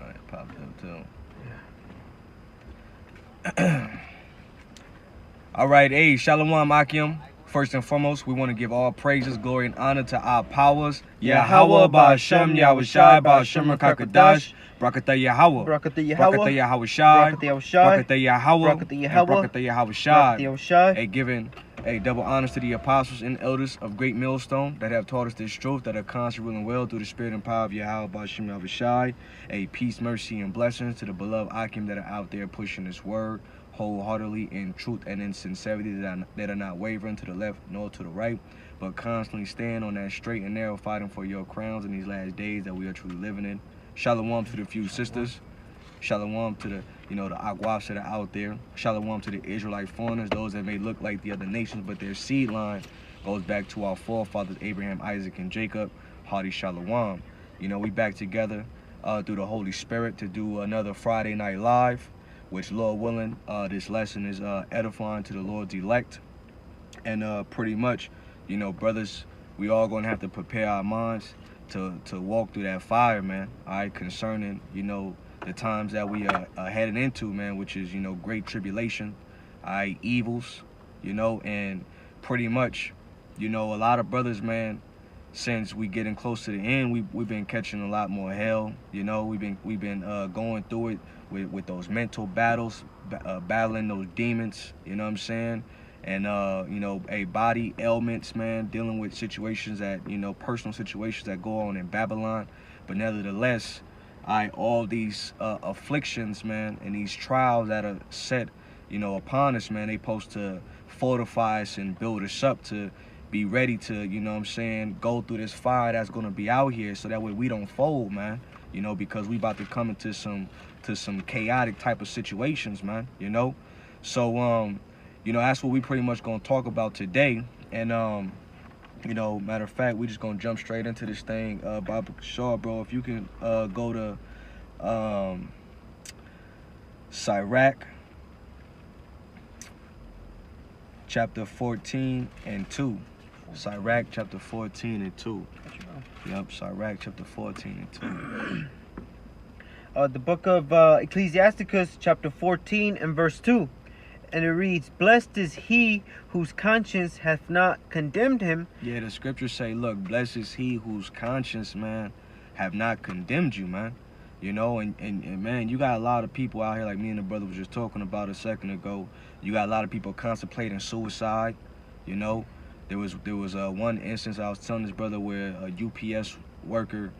Alright, popped up too. Alright, hey, Shalom Akim. First and foremost, we want to give all praises, glory, and honor to our powers. Yahweh, Ba'Shem, Yahushai, Ba'Shem, Rakakadash, Brakata Yahweh, Brakata Yahweh, Brakata Yahushai, Brakata Yahushai, Brakata Yahweh, Brakata and Yahweh, Brakata Brakata Yahushai. Yahushai. A giving a double honors to the apostles and elders of Great Millstone that have taught us this truth, that are constantly ruling well through the spirit and power of Yahweh, Ba'Shem, Yahushai. A peace, mercy, and blessings to the beloved Akim that are out there pushing this word wholeheartedly in truth and in sincerity, that are not wavering to the left nor to the right, but constantly stand on that straight and narrow, fighting for your crowns in these last days that we are truly living in. Shalom to the few sisters. Shalom to the, the Aguas that are out there. Shalom to the Israelite foreigners, those that may look like the other nations, but their seed line goes back to our forefathers, Abraham, Isaac, and Jacob. Hearty Shalom. We back together through the Holy Spirit to do another Friday Night Live, which, Lord willing, this lesson is edifying to the Lord's elect. And pretty much, brothers, we all going to have to prepare our minds to walk through that fire, man, all right, concerning, the times that we are heading into, man, which is, great tribulation, all right, evils, and pretty much, a lot of brothers, man, since we getting close to the end, we've been catching a lot more hell, we've been going through it with those mental battles, battling those demons, you know what I'm saying? And, a body ailments, man, dealing with situations that, personal situations that go on in Babylon. But nevertheless, all these afflictions, man, and these trials that are set, upon us, man, they supposed to fortify us and build us up to be ready to, go through this fire that's going to be out here, so that way we don't fold, man, because we about to come into some chaotic type of situations, man, So, that's what we pretty much going to talk about today. And, matter of fact, we just going to jump straight into this thing. Bob Shaw, bro, if you can go to Sirach, chapter 14 and 2. Sirach, chapter 14 and 2. Yep, Sirach, chapter 14 and 2. The book of Ecclesiasticus, chapter 14 and verse 2. And it reads, blessed is he whose conscience hath not condemned him. Yeah, the scriptures say, look, blessed is he whose conscience, man, have not condemned you, man. And man, you got a lot of people out here, like me and the brother was just talking about a second ago. You got a lot of people contemplating suicide, There was one instance I was telling this brother where a UPS worker,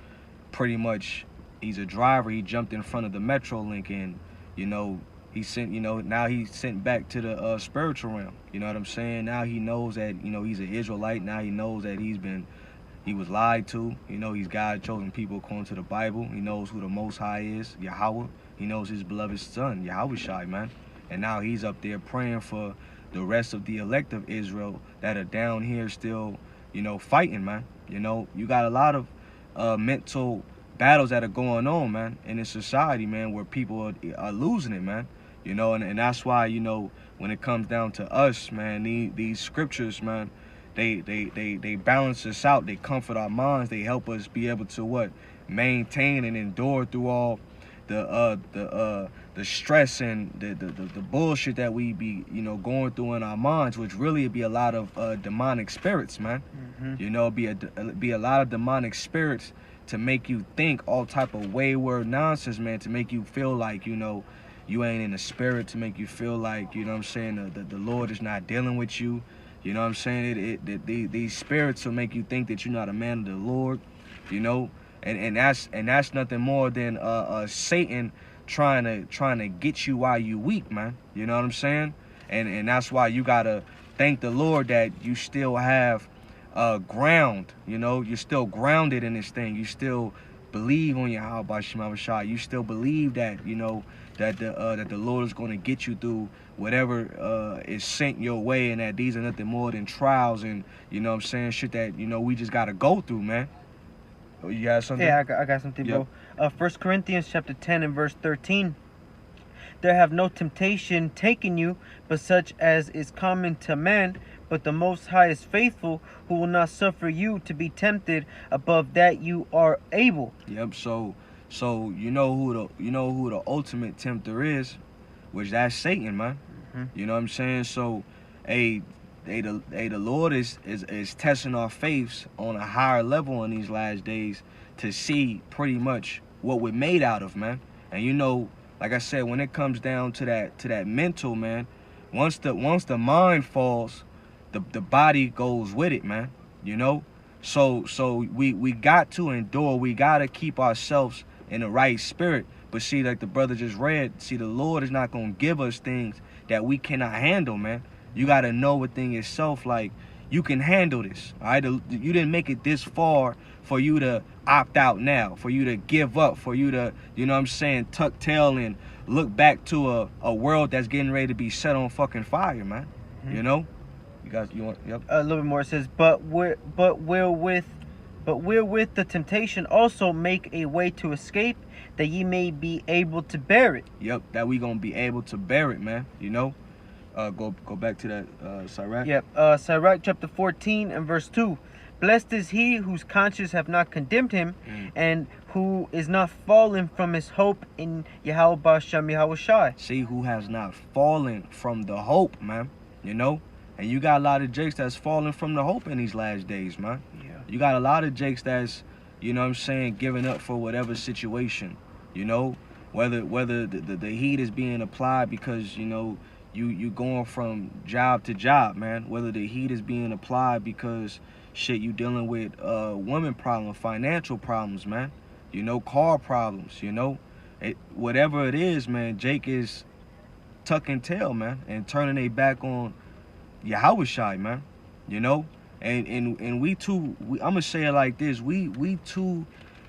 pretty much, he's a driver, he jumped in front of the Metrolink and, he sent, now he's sent back to the spiritual realm. You know what I'm saying? Now he knows that, he's an Israelite. Now he knows that he was lied to. He's God's chosen people according to the Bible. He knows who the Most High is, Yahweh. He knows his beloved son, Yahushai, man. And now he's up there praying for the rest of the elect of Israel that are down here still, fighting, man. You got a lot of mental battles that are going on, man, in this society, man, where people are losing it, man. And that's why, when it comes down to us, man, these scriptures, man, they balance us out. They comfort our minds. They help us be able to maintain and endure through all the stress and the bullshit that we be going through in our minds, which really be a lot of demonic spirits, man. Be a lot of demonic spirits to make you think all type of wayward nonsense, man, to make you feel like you ain't in the spirit, to make you feel like, the Lord is not dealing with you. You know what I'm saying? These spirits will make you think that you're not a man of the Lord, and that's nothing more than Satan trying to get you while you weak, man. You know what I'm saying? And that's why you gotta thank the Lord that you still have ground. You're still grounded in this thing. You still believe on Yahweh Shema Shai. You still believe that that the Lord is going to get you through whatever is sent your way, and that these are nothing more than trials and shit that we just gotta go through, man. You got something? Yeah, I got something, bro. 1 Corinthians chapter 10 and verse 13. There have no temptation taken you, but such as is common to man. But the Most High is faithful, who will not suffer you to be tempted above that you are able. Yep. So So you know who the ultimate tempter is, which that's Satan, man. You know what I'm saying? So, the Lord is testing our faiths on a higher level in these last days to see pretty much what we're made out of, man. And you know, like I said, when it comes down to that mental, man, once the mind falls, the body goes with it, man. You know? So we got to endure, we gotta keep ourselves in the right spirit. But see, like the brother just read, see, the Lord is not gonna give us things that we cannot handle, man. You gotta know within yourself, like, you can handle this. All right, you didn't make it this far for you to opt out now, for you to give up, for you to, you know what I'm saying, tuck tail and look back to a world that's getting ready to be set on fucking fire, man. You know, you guys, you want, yep. A little bit more. It says, but will with the temptation also make a way to escape, that ye may be able to bear it. Yep, that we gonna be able to bear it, man. You know, go back to that Sirach. Yep, Sirach chapter 14 and verse 2. Blessed is he whose conscience have not condemned him, and who is not fallen from his hope in Yahweh B'Shem Yahweh Shai. See, who has not fallen from the hope, man. You know, and you got a lot of jakes that's falling from the hope in these last days, man. Yeah. You got a lot of jakes that's, you know what I'm saying, giving up for whatever situation. You know, whether the heat is being applied because, you know, you going from job to job, man. Whether the heat is being applied because shit, you dealing with women problems, financial problems, man. You know, car problems, you know. Whatever it is, man, Jake is tucking tail, man, and turning their back on Yahweh Shai, man. You know? And we too, I'm gonna say it like this, we too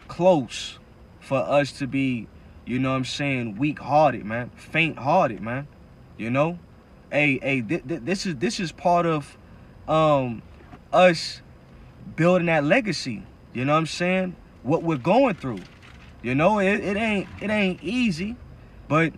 close for us to be, you know what I'm saying, weak-hearted, man, faint-hearted, man. You know, this is part of us building that legacy. You know what I'm saying? What we're going through. You know, it ain't easy, but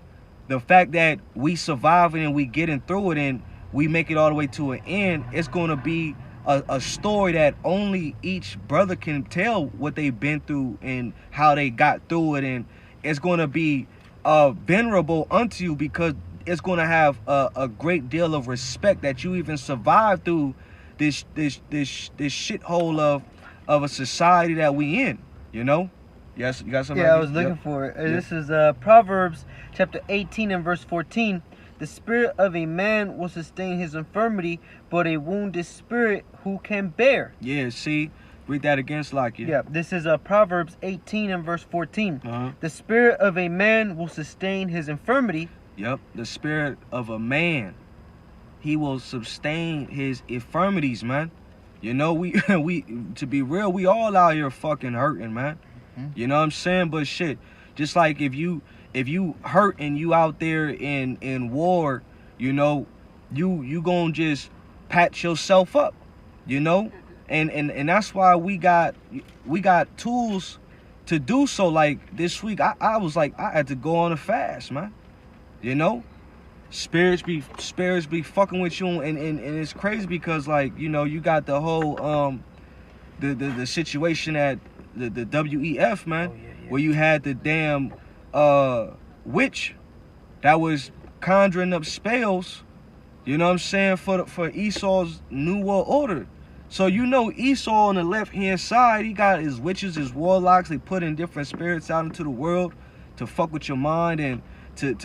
the fact that we surviving and we getting through it and we make it all the way to an end, it's gonna be a story that only each brother can tell what they've been through and how they got through it, and it's going to be venerable unto you because it's going to have a great deal of respect that you even survived through this shithole of a society that we in. You know? Yes, you got something? Yeah, I was looking for it. This is Proverbs chapter 18 and verse 14. The spirit of a man will sustain his infirmity, but a wounded spirit who can bear? Yeah, see? Read that again, Slakia. Yeah, this is Proverbs 18 and verse 14. The spirit of a man will sustain his infirmity. Yep, the spirit of a man. He will sustain his infirmities, man. You know, we to be real, we all out here fucking hurting, man. You know what I'm saying? But shit, just like if you hurt and you out there in war, you know, you gonna just patch yourself up, you know? And that's why we got tools to do so. Like this week, I was like, I had to go on a fast, man. You know? Spirits be fucking with you, and it's crazy because, like, you know, you got the whole the situation at the WEF, man. Where you had the damn witch that was conjuring up spells, you know what I'm saying, for Esau's New World Order. So you know Esau on the left hand side, he got his witches, his warlocks, they put in different spirits out into the world to fuck with your mind and to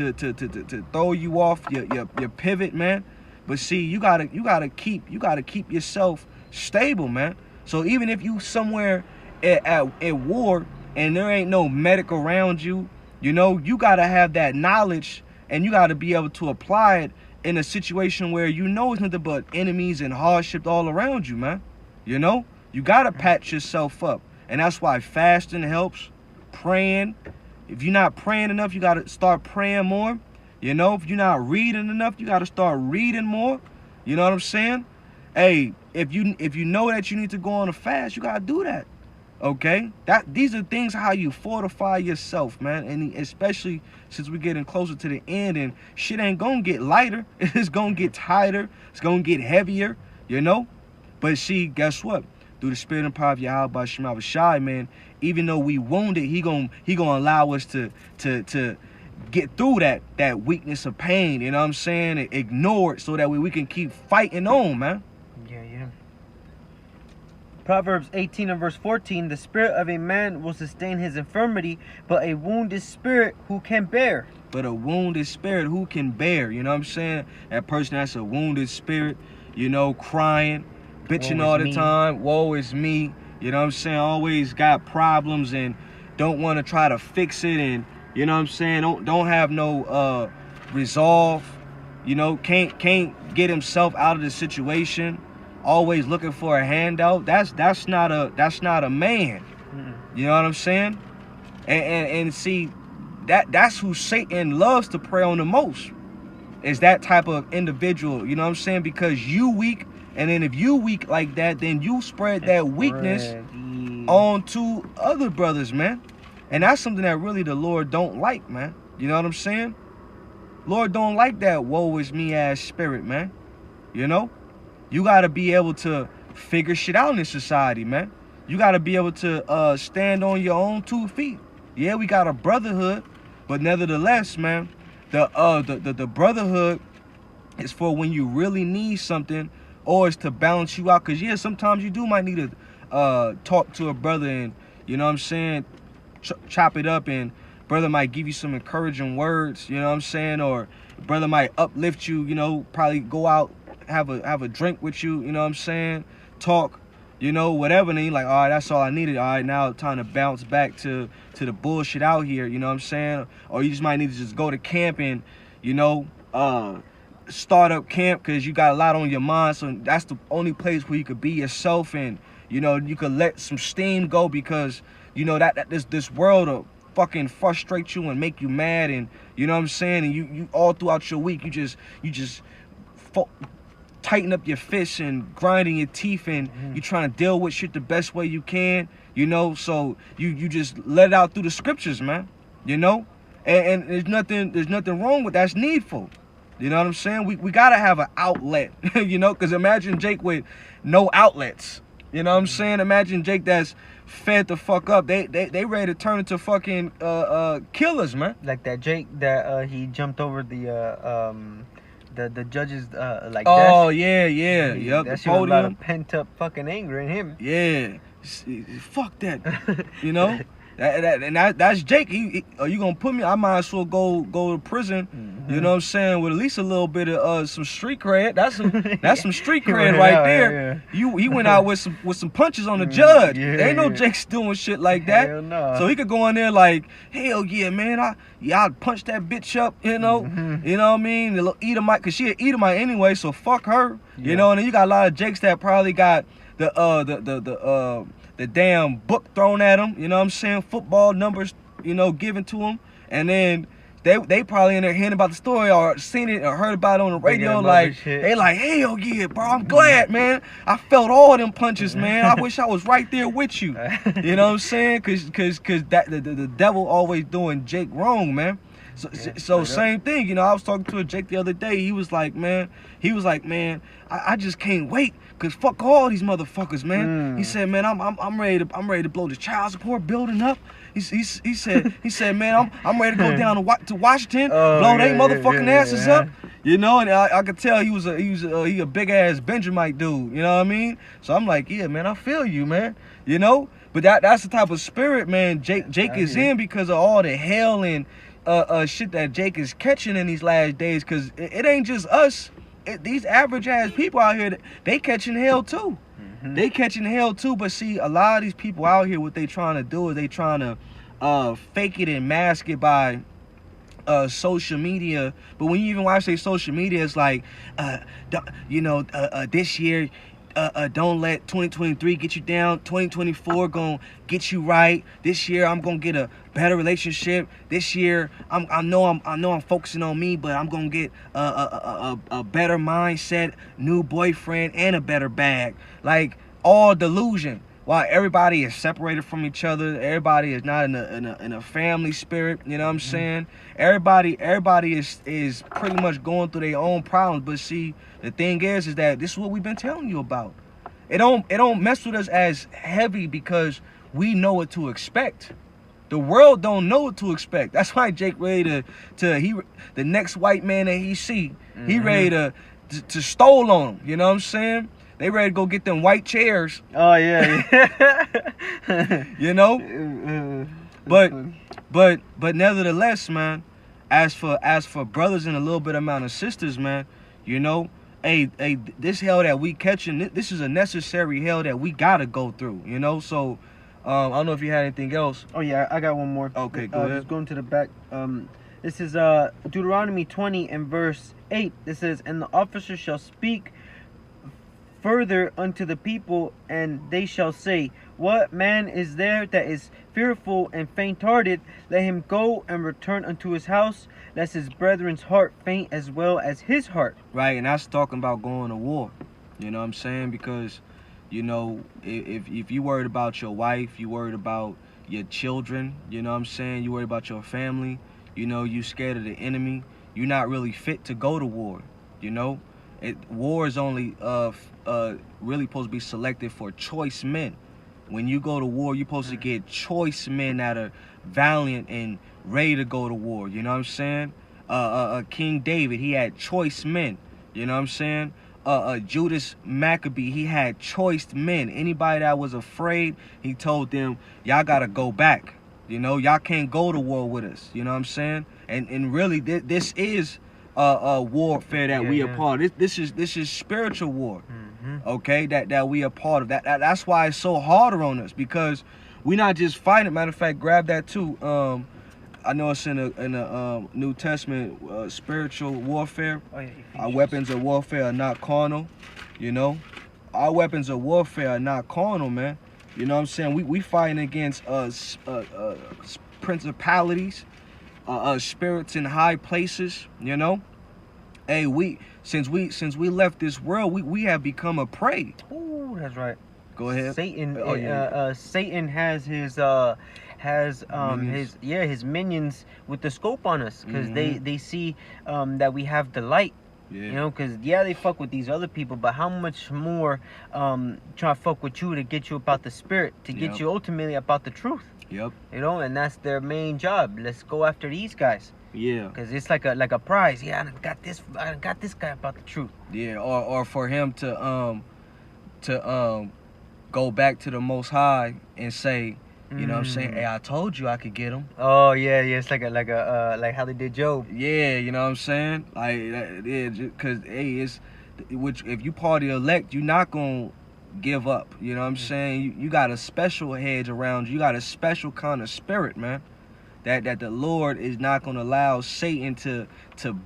throw you off your pivot, man. But see, you gotta keep yourself stable, man. So even if you somewhere at war and there ain't no medic around you, you know, you gotta have that knowledge and you gotta be able to apply it in a situation where you know it's nothing but enemies and hardship all around you, man. You know, you gotta patch yourself up, and that's why fasting helps. Praying. If you're not praying enough, you gotta start praying more. You know, if you're not reading enough, you gotta start reading more. You know what I'm saying? Hey, if you know that you need to go on a fast, you gotta do that. Okay, these are things how you fortify yourself, man, and especially since we're getting closer to the end and shit ain't gonna get lighter, it's gonna get tighter, it's gonna get heavier, you know. But see, guess what? through the spirit and power of Yahweh Shema Shai, man, even though we wounded, he gonna allow us to get through that weakness of pain, you know what I'm saying? Ignore it so that we can keep fighting on, man. Yeah. Proverbs 18 and verse 14, the spirit of a man will sustain his infirmity, but a wounded spirit who can bear? But a wounded spirit who can bear, you know what I'm saying? That person that's a wounded spirit, you know, crying, bitching all the time, woe is me, you know what I'm saying? Always got problems and don't want to try to fix it, and you know what I'm saying? Don't have no resolve, you know, can't get himself out of the situation. Always looking for a handout. That's not a man. You know what I'm saying? And see, that's who Satan loves to prey on the most. Is that type of individual, you know what I'm saying? Because you weak, and then if you weak like that, then you spread that weakness on to other brothers, man. And that's something that really the Lord don't like, man. You know what I'm saying? Lord don't like that woe is me ass spirit, man. You know? You got to be able to figure shit out in this society, man. You got to be able to stand on your own 2 feet. Yeah, we got a brotherhood, but nevertheless, man, the brotherhood is for when you really need something, or it's to balance you out. Because, yeah, sometimes you might need to talk to a brother and, you know what I'm saying, chop it up, and brother might give you some encouraging words, you know what I'm saying, or brother might uplift you, you know, probably go out, have a drink with you, you know what I'm saying, talk, you know, whatever, and then you're like, all right, that's all I needed, all right, now time to bounce back to the bullshit out here, you know what I'm saying, or you just might need to just go to camp and, you know, start up camp because you got a lot on your mind, so that's the only place where you could be yourself, and, you know, you could let some steam go, because, you know, that this world will fucking frustrate you and make you mad, and, you know what I'm saying, and you all throughout your week, you just tighten up your fists and grinding your teeth, and you trying to deal with shit the best way you can, you know, so you just let it out through the scriptures, man, you know, and there's nothing wrong with that's needful, you know what I'm saying. We gotta have an outlet, you know, because imagine Jake with no outlets, you know what I'm saying. Imagine Jake that's fed the fuck up. They ready to turn into fucking killers, man. Like that Jake that he jumped over the judge's like oh desk. yeah yep, that the shit was a lot podium. of pent up fucking anger in him. Yeah, fuck that, you know. That's Jake. Are you gonna put me? I might as well go to prison. You know what I'm saying? With at least a little bit of some street cred. That's some street cred right there. Yeah. He went out with some punches on the judge. There ain't no Jake's doing shit like that. Hell no. So he could go in there like, hell yeah, man. I punched that bitch up. You know. You know what I mean? The little Edomite, cause she an Edomite anyway. So fuck her. You know. And then you got a lot of Jakes that probably got the damn book thrown at them, you know what I'm saying? Football numbers, you know, given to them. And then they probably in there hearing about the story or seen it or heard about it on the radio. Like, they like, hell yeah, bro, I'm glad, man. I felt all them punches, man. I wish I was right there with you. You know what I'm saying? Cause that the devil always doing Jake wrong, man. So same thing, you know, I was talking to a Jake the other day. He was like, man, I just can't wait, cause fuck all these motherfuckers, man. He said, man, I'm ready to blow the child support building up. He said, man, I'm ready to go down to Washington, blow they motherfucking asses up. You know, and I could tell he a big ass Benjamite dude. You know what I mean? So I'm like, yeah, man, I feel you, man. You know, but that's the type of spirit, man, Jake is in, because of all the hell and shit that Jake is catching in these last days. Cause it ain't just us. These average ass people out here, they catching hell too. They catching hell too. But see, a lot of these people out here, what they trying to do is they trying to fake it and mask it by social media. But when you even watch their social media, it's like, this year, don't let 2023 get you down. 2024 gonna get you right. This year I'm gonna get a better relationship. This year I know I'm focusing on me, but I'm gonna get a better mindset, new boyfriend, and a better bag. Like, all delusion. While everybody is separated from each other, everybody is not in a family spirit. You know what I'm saying? Everybody is pretty much going through their own problems. But see, the thing is that this is what we've been telling you about. It don't mess with us as heavy because we know what to expect. The world don't know what to expect. That's why Jake ready the next white man that he see, he ready to stole on him. You know what I'm saying? They ready to go get them white chairs. Oh yeah. You know? But nevertheless, man, as for brothers and a little bit amount of sisters, man, you know, hey, this hell that we catching, this is a necessary hell that we gotta go through, you know. So, I don't know if you had anything else. Oh yeah, I got one more. Okay, go ahead. Just going to the back. This is Deuteronomy 20 and verse 8. It says, "And the officer shall speak further unto the people, and they shall say, What man is there that is fearful and faint-hearted? Let him go and return unto his house, lest his brethren's heart faint as well as his heart." Right, and that's talking about going to war. You know what I'm saying? Because, you know, if you worried about your wife, you worried about your children, you know what I'm saying? You worried about your family, you know, you scared of the enemy, you're not really fit to go to war, you know? War is only really supposed to be selected for choice men. When you go to war, you're supposed to get choice men that are valiant and ready to go to war. You know what I'm saying? King David, he had choice men. You know what I'm saying? Judas Maccabee, he had choice men. Anybody that was afraid, he told them, y'all got to go back. You know, y'all can't go to war with us. You know what I'm saying? And really, this is warfare that we are part of. This is spiritual war. Okay, that we are part of. That's why it's so harder on us, because we're not just fighting. Matter of fact, grab that too. I know it's in the New Testament, spiritual warfare. Oh, yeah, our weapons of warfare are not carnal. You know, our weapons of warfare are not carnal, man. You know what I'm saying? We fighting against principalities, spirits in high places. You know, hey, since we left this world, we have become a prey. Oh, that's right. Go ahead. Satan. Oh, yeah. Satan has his minions. his minions with the scope on us, because they see that we have the light. Yeah. You know, because they fuck with these other people, but how much more try to fuck with you to get you about the spirit, to get you ultimately about the truth. Yep. You know, and that's their main job. Let's go after these guys. Yeah. Because it's like a prize. Yeah, I got this guy about the truth. Yeah, or for him to go back to the Most High and say, you know what I'm saying? Hey, I told you I could get him. Oh yeah, it's like how they did Job. Yeah, you know what I'm saying? Like, yeah, because hey, if you part of the elect, you're not gonna give up. You know what I'm saying? You got a special hedge around you. You got a special kind of spirit, man. That the Lord is not gonna allow Satan to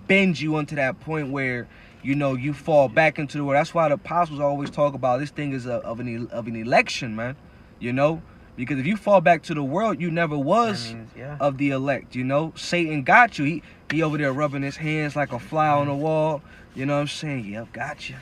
bend you into that point where, you know, you fall back into the world. That's why the apostles always talk about this thing is of an election, man. You know. Because if you fall back to the world, you never was of the elect, you know. Satan got you. He over there rubbing his hands like a fly on the wall. You know what I'm saying? Yep, got you.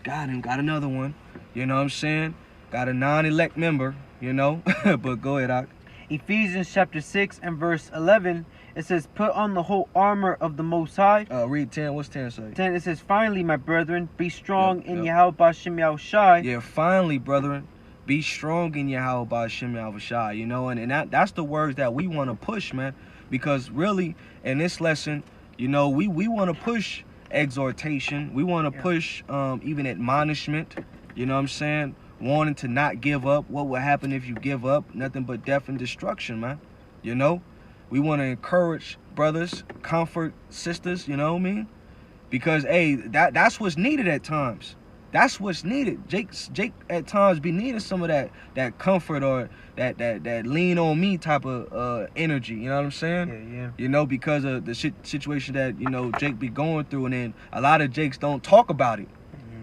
Got him. Got another one. You know what I'm saying? Got a non-elect member, you know. But go ahead, Doc. Ephesians chapter 6 and verse 11. It says, "Put on the whole armor of the Most High." Read 10. What's 10 say? 10, it says, "Finally, my brethren, be strong in Yahweh B'Shem Yahushai." Yeah, finally, brethren. Be strong in Yahweh B'Shem Yahushai, you know, and that's the words that we want to push, man. Because really, in this lesson, you know, we want to push exhortation. We want to push even admonishment, you know what I'm saying? Wanting to not give up. What will happen if you give up? Nothing but death and destruction, man. You know? We want to encourage brothers, comfort sisters, you know what I mean? Because, hey, that's what's needed at times. That's what's needed. Jake at times be needing some of that comfort or that lean on me type of energy. You know what I'm saying? Yeah. You know, because of the situation that, you know, Jake be going through, and then a lot of Jakes don't talk about it.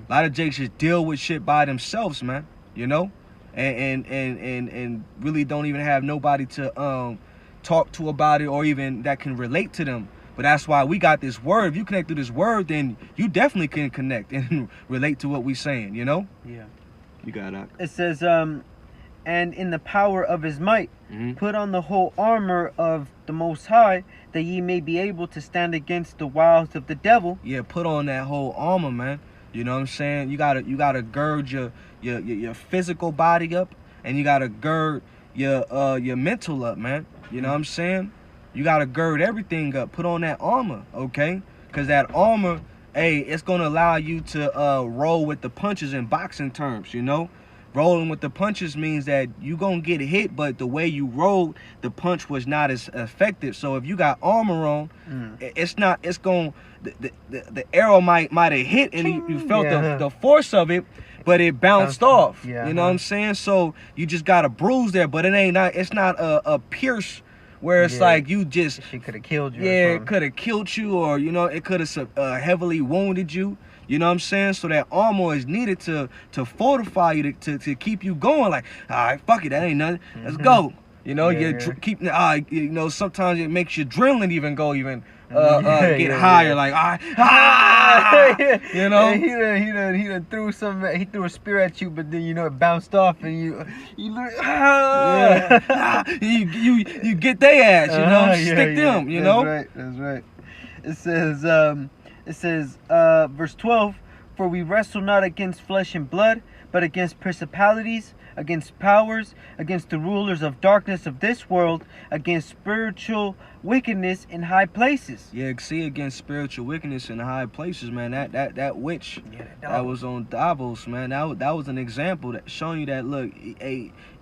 A lot of Jakes just deal with shit by themselves, man. You know, and really don't even have nobody to talk to about it, or even that can relate to them. But that's why we got this word. If you connect to this word, then you definitely can connect and relate to what we're saying, you know? Yeah. You got it. It says, "And in the power of his might, put on the whole armor of the Most High, that ye may be able to stand against the wiles of the devil." Yeah, put on that whole armor, man. You know what I'm saying? You gotta gird your physical body up, and you gotta gird your mental up, man. You know what I'm saying? You gotta gird everything up. Put on that armor, okay? Cause that armor, hey, it's gonna allow you to roll with the punches in boxing terms. You know, rolling with the punches means that you gonna get hit, but the way you rolled, the punch was not as effective. So if you got armor on, it's not. It's going the arrow might have hit, and you felt the force of it, but it bounced off. Yeah, you know what I'm saying? So you just got a bruise there, but it's not a pierce where it's like you just. She could have killed you. Yeah, it could have killed you, or you know, it could have heavily wounded you. You know what I'm saying? So that armor is needed to fortify you, to keep you going. Like, all right, fuck it, that ain't nothing. Let's go. You know, keep you know, sometimes it makes your adrenaline even go get higher. Like, all right, you know. He done threw he threw a spear at you, but then you know it bounced off, and you get their ass. You know, stick them. You know. That's right. It says, verse 12, for we wrestle not against flesh and blood, but against principalities, against powers, against the rulers of darkness of this world, against spiritual wickedness in high places. Yeah, see, against spiritual wickedness in high places, man. That witch that was on Davos, man. That was an example that showing you that, look,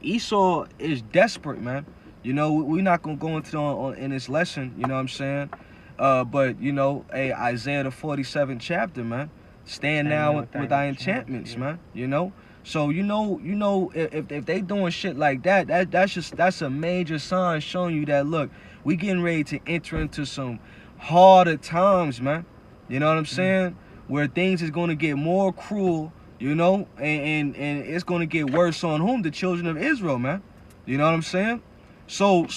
Esau is desperate, man. You know, we're not gonna go into in this lesson. You know what I'm saying? But you know, Isaiah the 47th chapter, man. Stand now with thy enchantments, man. You know. So you know if they doing shit like that's a major sign showing you that, look, we getting ready to enter into some harder times, man. You know what I'm saying? Where things is gonna get more cruel, you know, and it's gonna get worse on whom? The children of Israel, man. You know what I'm saying? So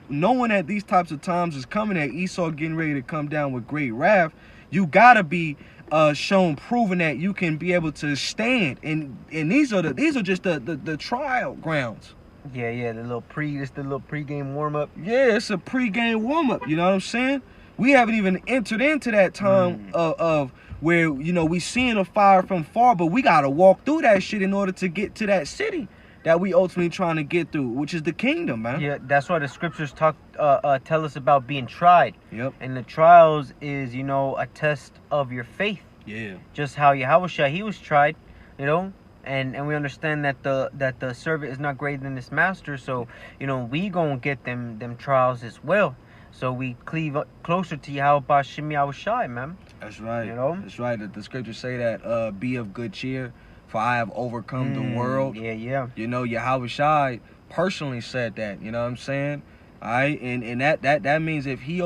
knowing that these types of times is coming, that Esau getting ready to come down with great wrath, you gotta be proven that you can be able to stand, and these are just the trial grounds. Yeah, the little pregame warm up. Yeah, it's a pregame warm up. You know what I'm saying? We haven't even entered into that time of where, you know, we seeing a fire from far, but we gotta walk through that shit in order to get to that city that we ultimately trying to get through, which is the kingdom, man. Yeah, that's why the scriptures tell us about being tried. Yep. And the trials is, you know, a test of your faith. Yeah. Just how Yahushua, he was tried, you know, and we understand that the servant is not greater than his master. So, you know, we gonna get them trials as well. So we cleave closer to Yahweh Shem Yahushai, man. That's right. You know? That's right. The scriptures say that be of good cheer, for I have overcome the world. Yeah. You know, Yahushai personally said that. You know what I'm saying? All right, and that means if he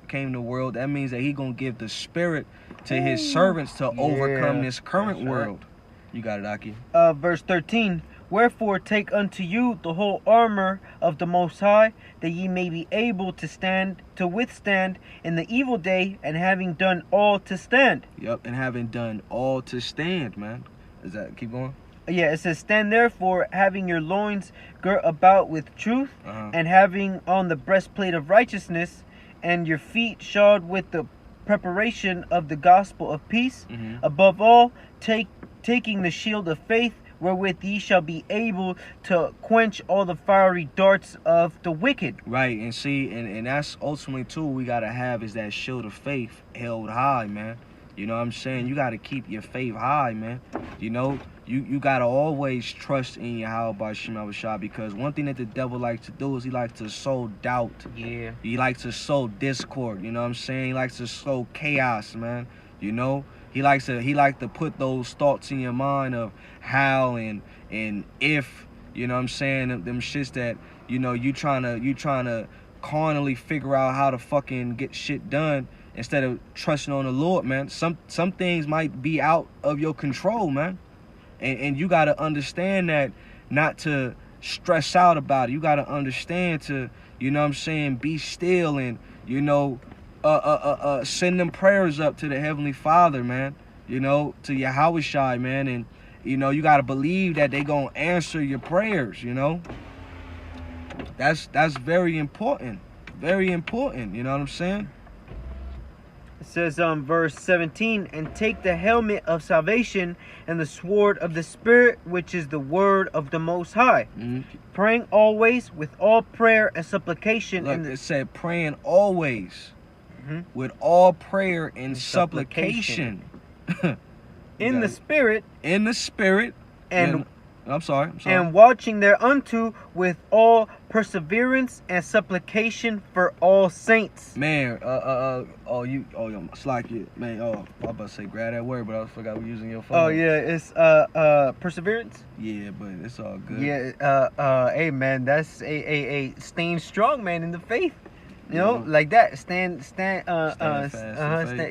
came the world, that means that he gonna give the spirit to his servants to overcome this current world. You got it, Aki. Verse 13. Wherefore take unto you the whole armor of the Most High, that ye may be able to withstand in the evil day, and having done all to stand. Yep, and having done all to stand, man. Is that, keep going? Yeah, it says, stand therefore, having your loins girt about with truth, and having on the breastplate of righteousness, and your feet shod with the preparation of the gospel of peace. Above all, taking the shield of faith, wherewith ye shall be able to quench all the fiery darts of the wicked. Right, and see, and that's ultimately too what we gotta have, is that shield of faith held high, man. You know what I'm saying? You gotta keep your faith high, man. You know, you gotta always trust in Yahweh Shem Yahushua, because one thing that the devil likes to do is he likes to sow doubt. Yeah. He likes to sow discord, you know what I'm saying? He likes to sow chaos, man. You know? He likes to put those thoughts in your mind of how and if, you know what I'm saying, them shits that, you know, you trying to carnally figure out how to fucking get shit done instead of trusting on the Lord, man. Some things might be out of your control, man. And you got to understand that, not to stress out about it. You got to understand to, you know what I'm saying, be still and, you know, send them prayers up to the Heavenly Father, man. You know, to Yahushai, man. And, you know, you got to believe that they going to answer your prayers, you know. That's very important. Very important, you know what I'm saying? It says, verse 17, and take the helmet of salvation and the sword of the Spirit, which is the word of the Most High. Praying always with all prayer and supplication. Look, it said praying always with all prayer and supplication. In the Spirit. In the Spirit. And I'm sorry. And watching thereunto with all perseverance and supplication for all saints. Man, it's like it, man. Oh, I was about to say grab that word, but I forgot we're using your phone. Oh yeah, it's perseverance. Yeah, but it's all good. Yeah, hey man, that's a staying strong, man, in the faith. You know, like that. Stand fast.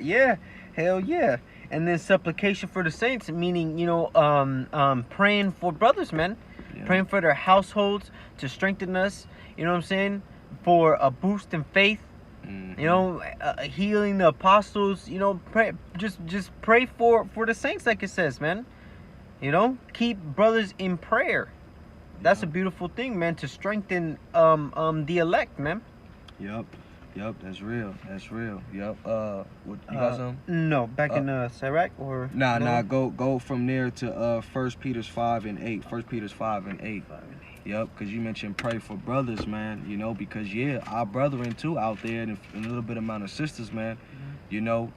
Yeah, hell yeah. And then supplication for the saints, meaning, you know, praying for brothers, man. Yeah. Praying for their households to strengthen us, you know what I'm saying? For a boost in faith, you know, healing the apostles, you know, pray, just pray for the saints, like it says, man. You know, keep brothers in prayer. That's a beautiful thing, man, to strengthen the elect, man. Yep, that's real. Yep. What, you got something? No, back in Sirach or Nah, go from there to 1 Peter 5 and 8. 1 Peter 5 and 8. Yep, because you mentioned pray for brothers, man, you know, because our brethren too out there and a little bit amount of sisters, man, you know,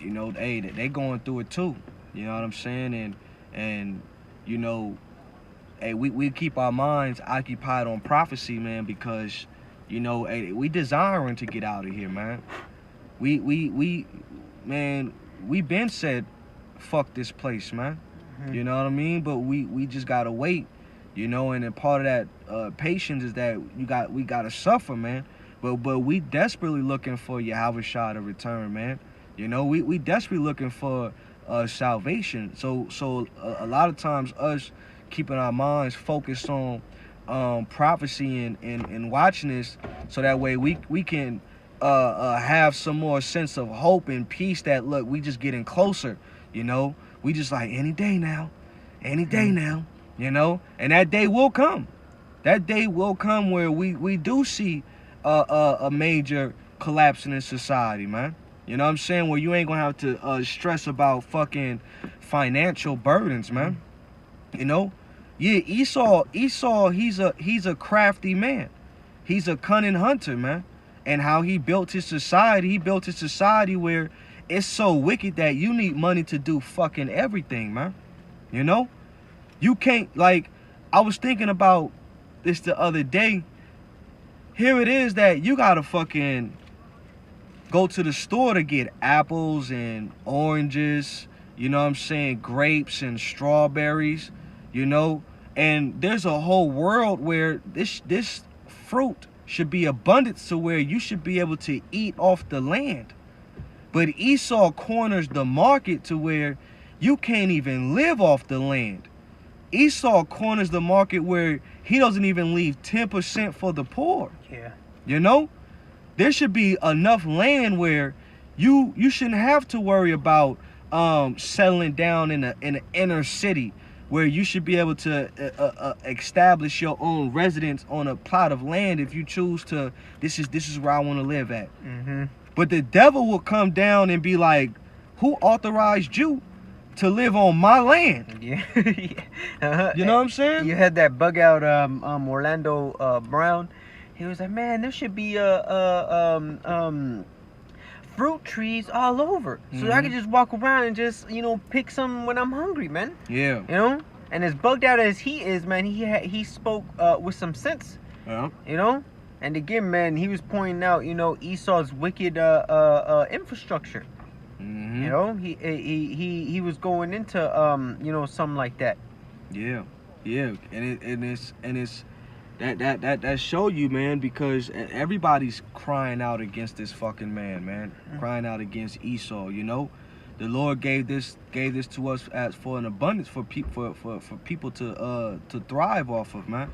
hey, they going through it too. You know what I'm saying? And you know, hey, we keep our minds occupied on prophecy, man, because you know, hey, we desiring to get out of here, man. We been said, fuck this place, man. You know what I mean? But we just gotta wait, you know. And then part of that patience is that we gotta suffer, man. But we desperately looking for Yahweh to return, man. You know, we desperately looking for salvation. So a lot of times us keeping our minds focused on prophecy and watching this, so that way we can have some more sense of hope and peace that look, we just getting closer, you know. We just like any day now, you know. And that day will come. That day will come where we do see a major collapsing in society, man. You know what I'm saying? Where you ain't gonna have to stress about fucking financial burdens, man. You know. Yeah, Esau, he's a crafty man. He's a cunning hunter, man. And how he built his society where it's so wicked that you need money to do fucking everything, man. You know? You can't, like, I was thinking about this the other day. Here it is that you gotta fucking go to the store to get apples and oranges, you know what I'm saying, grapes and strawberries. You know, and there's a whole world where this fruit should be abundant, to where you should be able to eat off the land. But Esau corners the market to where you can't even live off the land. Esau corners the market where he doesn't even leave 10% for the poor. Yeah. You know, there should be enough land where you shouldn't have to worry about settling down in the inner city, where you should be able to establish your own residence on a plot of land if you choose to. This is where I want to live at. But the devil will come down and be like, who authorized you to live on my land? Yeah. You know what I'm saying? You had that bug out Orlando Brown. He was like, man, there should be fruit trees all over, so I could just walk around and just, you know, pick some when I'm hungry, man. Yeah. You know, and as bugged out as he is, man, he spoke with some sense. Yeah. You know, and again, man, he was pointing out, you know, Esau's wicked infrastructure. You know, he was going into you know, something like that. Yeah, and it's that show you, man, because everybody's crying out against this fucking man, crying out against Esau. You know, the Lord gave this to us as for an abundance for people to thrive off of, man.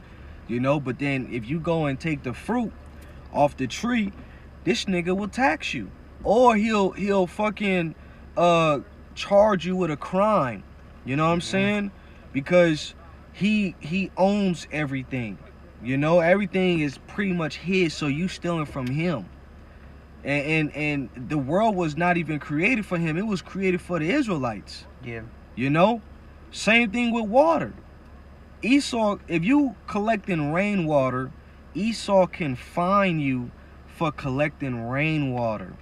You know, but then if you go and take the fruit off the tree, this nigga will tax you, or he'll fucking charge you with a crime. You know what I'm saying? Because he owns everything. You know, everything is pretty much his, so you stealing from him. and the world was not even created for him. It was created for the Israelites. Yeah. You know? Same thing with water. Esau, if you collecting rainwater, Esau can fine you for collecting rainwater.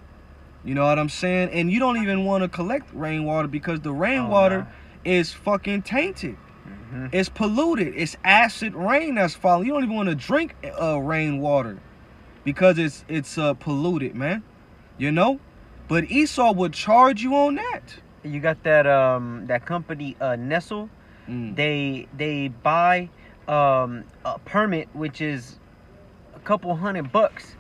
You know what I'm saying? And you don't even want to collect rainwater because the rainwater is fucking tainted. Mm-hmm. It's polluted. It's acid rain that's falling. You don't even want to drink rainwater because it's polluted, man. You know? But Esau would charge you on that. You got that that company Nestle. They buy a permit, which is a couple $100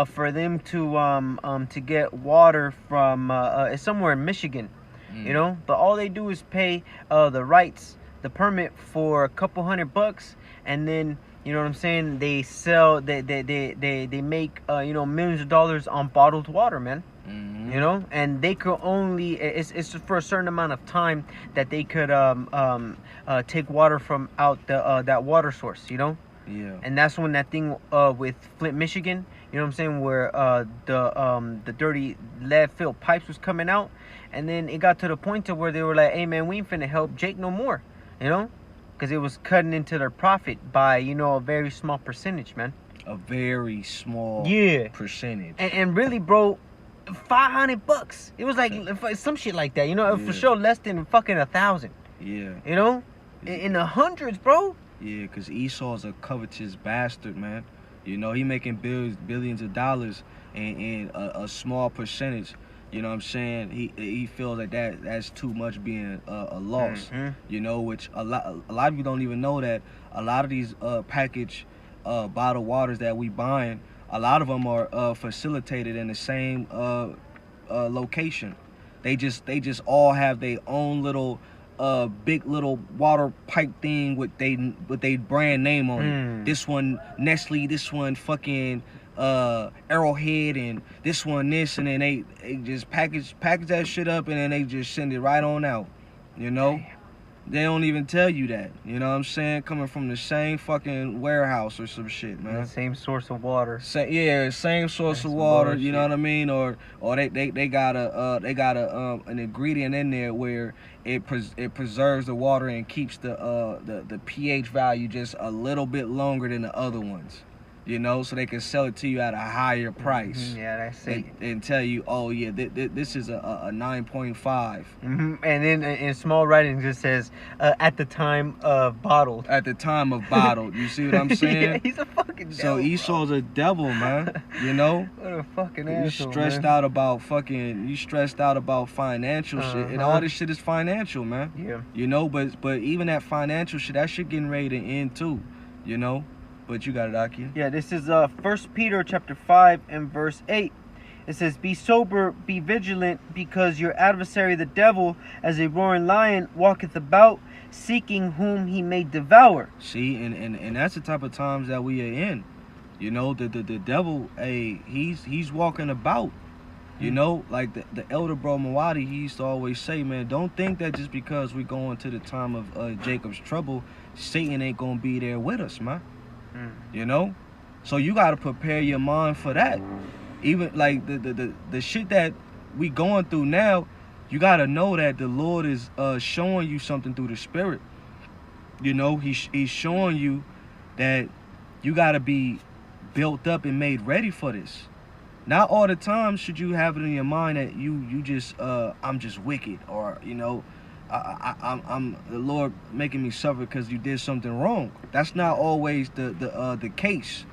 for them to get water from it's somewhere in Michigan, you know. But all they do is pay the permit for a couple $100, and then, you know what I'm saying, they sell, they make you know, millions of dollars on bottled water, man. You know, and they could only, it's for a certain amount of time that they could take water from out the that water source, you know. Yeah. And that's when that thing with Flint, Michigan, you know what I'm saying, where the dirty lead-filled pipes was coming out, and then it got to the point to where they were like, hey man, we ain't finna help Jake no more, you know, because it was cutting into their profit by, you know, a very small percentage, man. A very small percentage. And really, bro, $500. It was like some shit like that, you know, for sure less than fucking 1,000. Yeah. You know, in the hundreds, bro. Yeah, because Esau's a covetous bastard, man. You know, he making billions of dollars and a small percentage. You know what I'm saying? He feels like that's too much being a loss. You know, which a lot of you don't even know that a lot of these packaged bottled waters that we buying, a lot of them are facilitated in the same location. They just all have their own little big little water pipe thing with they brand name on it. This one Nestle, this one fucking Arrowhead, and this one this, and then they just package that shit up, and then they just send it right on out. You know? Damn. They don't even tell you that. You know what I'm saying? Coming from the same fucking warehouse or some shit, man. The same source of water. Same source of water. You know what I mean? Or they got an ingredient in there where it preserves the water and keeps the pH value just a little bit longer than the other ones. You know, so they can sell it to you at a higher price. Yeah, that's it. And tell you, oh yeah, this is a 9.5. And then in small writing it just says at the time of bottled. At the time of bottled. You see what I'm saying? Yeah, he's a fucking devil. So Esau's a devil, man. You know? What a fucking asshole, You stressed out about financial shit, and all this shit is financial, man. Yeah. You know, but even that financial shit, that shit getting ready to end too. You know. But you got it, Aki. Yeah, this is 1 Peter chapter 5 and verse 8. It says, be sober, be vigilant, because your adversary the devil, as a roaring lion, walketh about, seeking whom he may devour. See, and that's the type of times that we are in. You know, the devil, he's walking about. You know, like the elder bro Mawadi, he used to always say, man, don't think that just because we're going to the time of Jacob's trouble, Satan ain't gonna be there with us, man. You know, so you got to prepare your mind for that. Even like the shit that we going through now, you got to know that the Lord is showing you something through the Spirit. You know, he's showing you that you got to be built up and made ready for this. Not all the time should you have it in your mind that you just I'm just wicked, or you know, I'm the Lord making me suffer because you did something wrong. That's not always the case.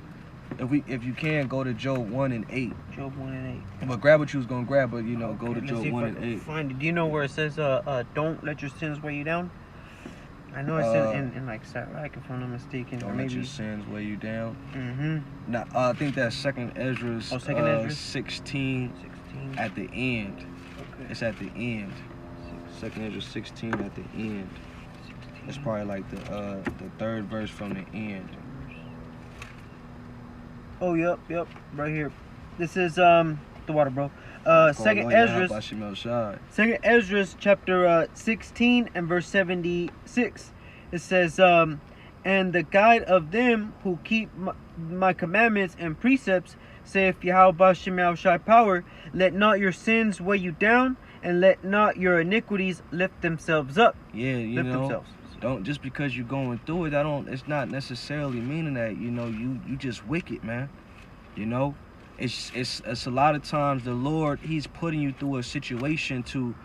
If you can, go to Job 1 and 8. Job 1 and 8. But grab what you was gonna grab, but you know, go to Job 1 and 8. Find it. Do you know where it says don't let your sins weigh you down? I know it's in like Sirach, if I'm not mistaken. Don't or maybe let your sins weigh you down. Nah, I think that's 2nd Ezra 16 at the end. Okay. It's at the end. 2nd Ezra 16 at the end. It's probably like the 3rd verse from the end. Oh, yep, right here. This is the water, bro. 2nd Ezra chapter 16 and verse 76. It says, and the guide of them who keep my commandments and precepts, saith Yahweh Shem Shai power, let not your sins weigh you down, and let not your iniquities lift themselves up. Yeah, you lift know, themselves. don't, just because you're going through it, it's not necessarily meaning that, you know, you just wicked, man. You know, it's a lot of times the Lord, he's putting you through a situation to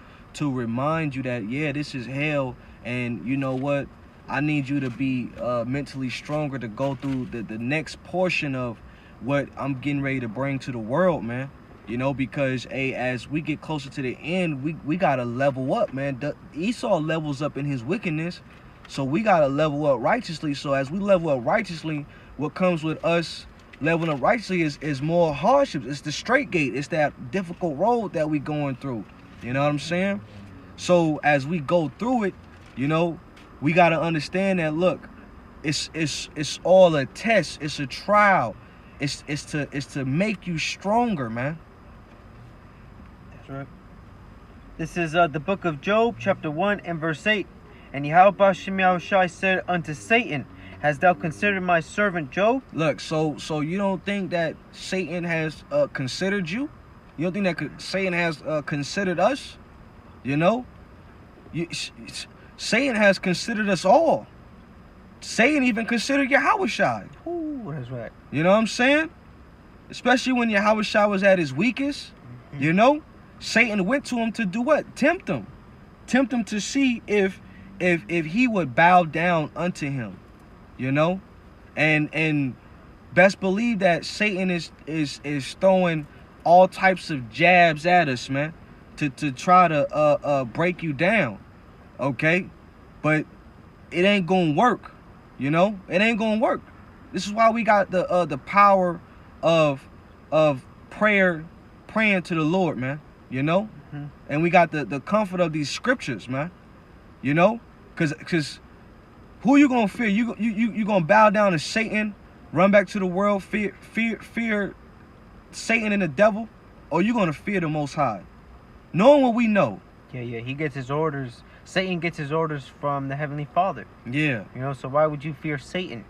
remind you that, yeah, this is hell, and you know what, I need you to be mentally stronger to go through the next portion of what I'm getting ready to bring to the world, man. You know, because as we get closer to the end, we gotta level up, man. Esau levels up in his wickedness, so we gotta level up righteously. So as we level up righteously, what comes with us leveling up righteously is more hardships. It's the straight gate. It's that difficult road that we going through. You know what I'm saying? So as we go through it, you know, we gotta understand that, look, it's all a test. It's a trial. It's to make you stronger, man. That's right. This is the book of Job, chapter 1 and verse 8. And Yahweh Shem Shai said unto Satan, hast thou considered my servant Job? Look, so you don't think that Satan has considered you? You don't think that Satan has considered us? You know? Satan has considered us all. Satan even considered Yahweh. Ooh, that's right. You know what I'm saying? Especially when Yahweh was at his weakest. Mm-hmm. You know? Satan went to him to do what? Tempt him. Tempt him to see if he would bow down unto him. You know? And best believe that Satan is throwing all types of jabs at us, man, to try to break you down. Okay? But it ain't gonna work. You know? It ain't gonna work. This is why we got the power of praying to the Lord, man. You know? Mm-hmm. And we got the comfort of these scriptures, man. You know? Cause who you gonna fear? You gonna bow down to Satan, run back to the world, fear Satan and the devil, or you gonna fear the Most High? Knowing what we know. Yeah, he gets his orders. Satan gets his orders from the Heavenly Father. Yeah. You know, so why would you fear Satan?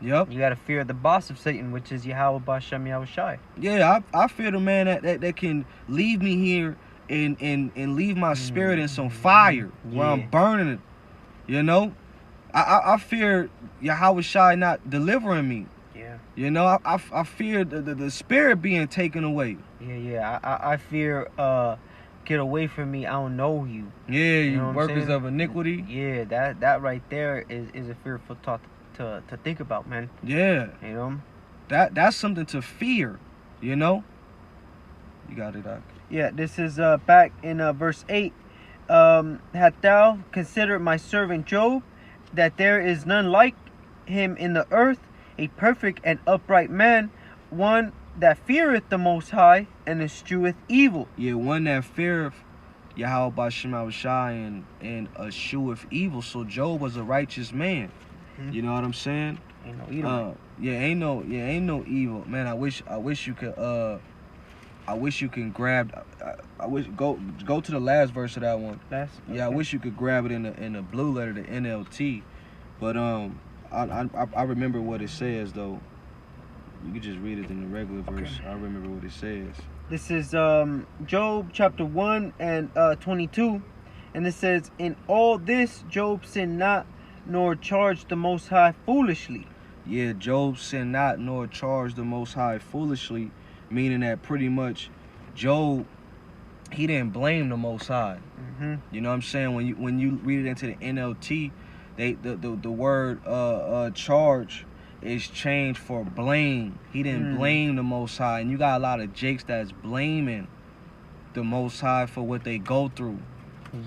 Yep. You gotta fear the boss of Satan, which is Yahweh Bashem Yahushai. Yeah, I fear the man that can leave me here and leave my spirit in some fire where I'm burning it. You know? I fear Yahushai not delivering me. Yeah. You know, I fear the spirit being taken away. Yeah. I fear get away from me, I don't know you. Yeah, you know workers of iniquity. Yeah, that right there is a fearful thought to think about, man. Yeah. You know? That's something to fear, you know? You got it, Doc. Yeah, this is back in verse 8. Hast thou considered my servant Job, that there is none like him in the earth, a perfect and upright man, one that feareth the Most High, and escheweth evil. Yeah, one that feareth Yahweh Bashem Yahushai and escheweth evil. So Job was a righteous man. Mm-hmm. You know what I'm saying? Ain't no evil. Ain't no evil, man. I wish you could grab. I wish go to the last verse of that one. Okay. Yeah, I wish you could grab it in the blue letter, the NLT. But I remember what it says though. You could just read it in the regular verse. I remember what it says. This is Job chapter 1 and 22, and it says, "In all this Job sinned not, nor charged the Most High foolishly." Yeah, Job sinned not, nor charged the Most High foolishly, meaning that pretty much Job, he didn't blame the Most High. Mm-hmm. You know what I'm saying? When you read it into the NLT, the word charge is changed for blame. He didn't blame the Most High, and you got a lot of jakes that's blaming the Most High for what they go through.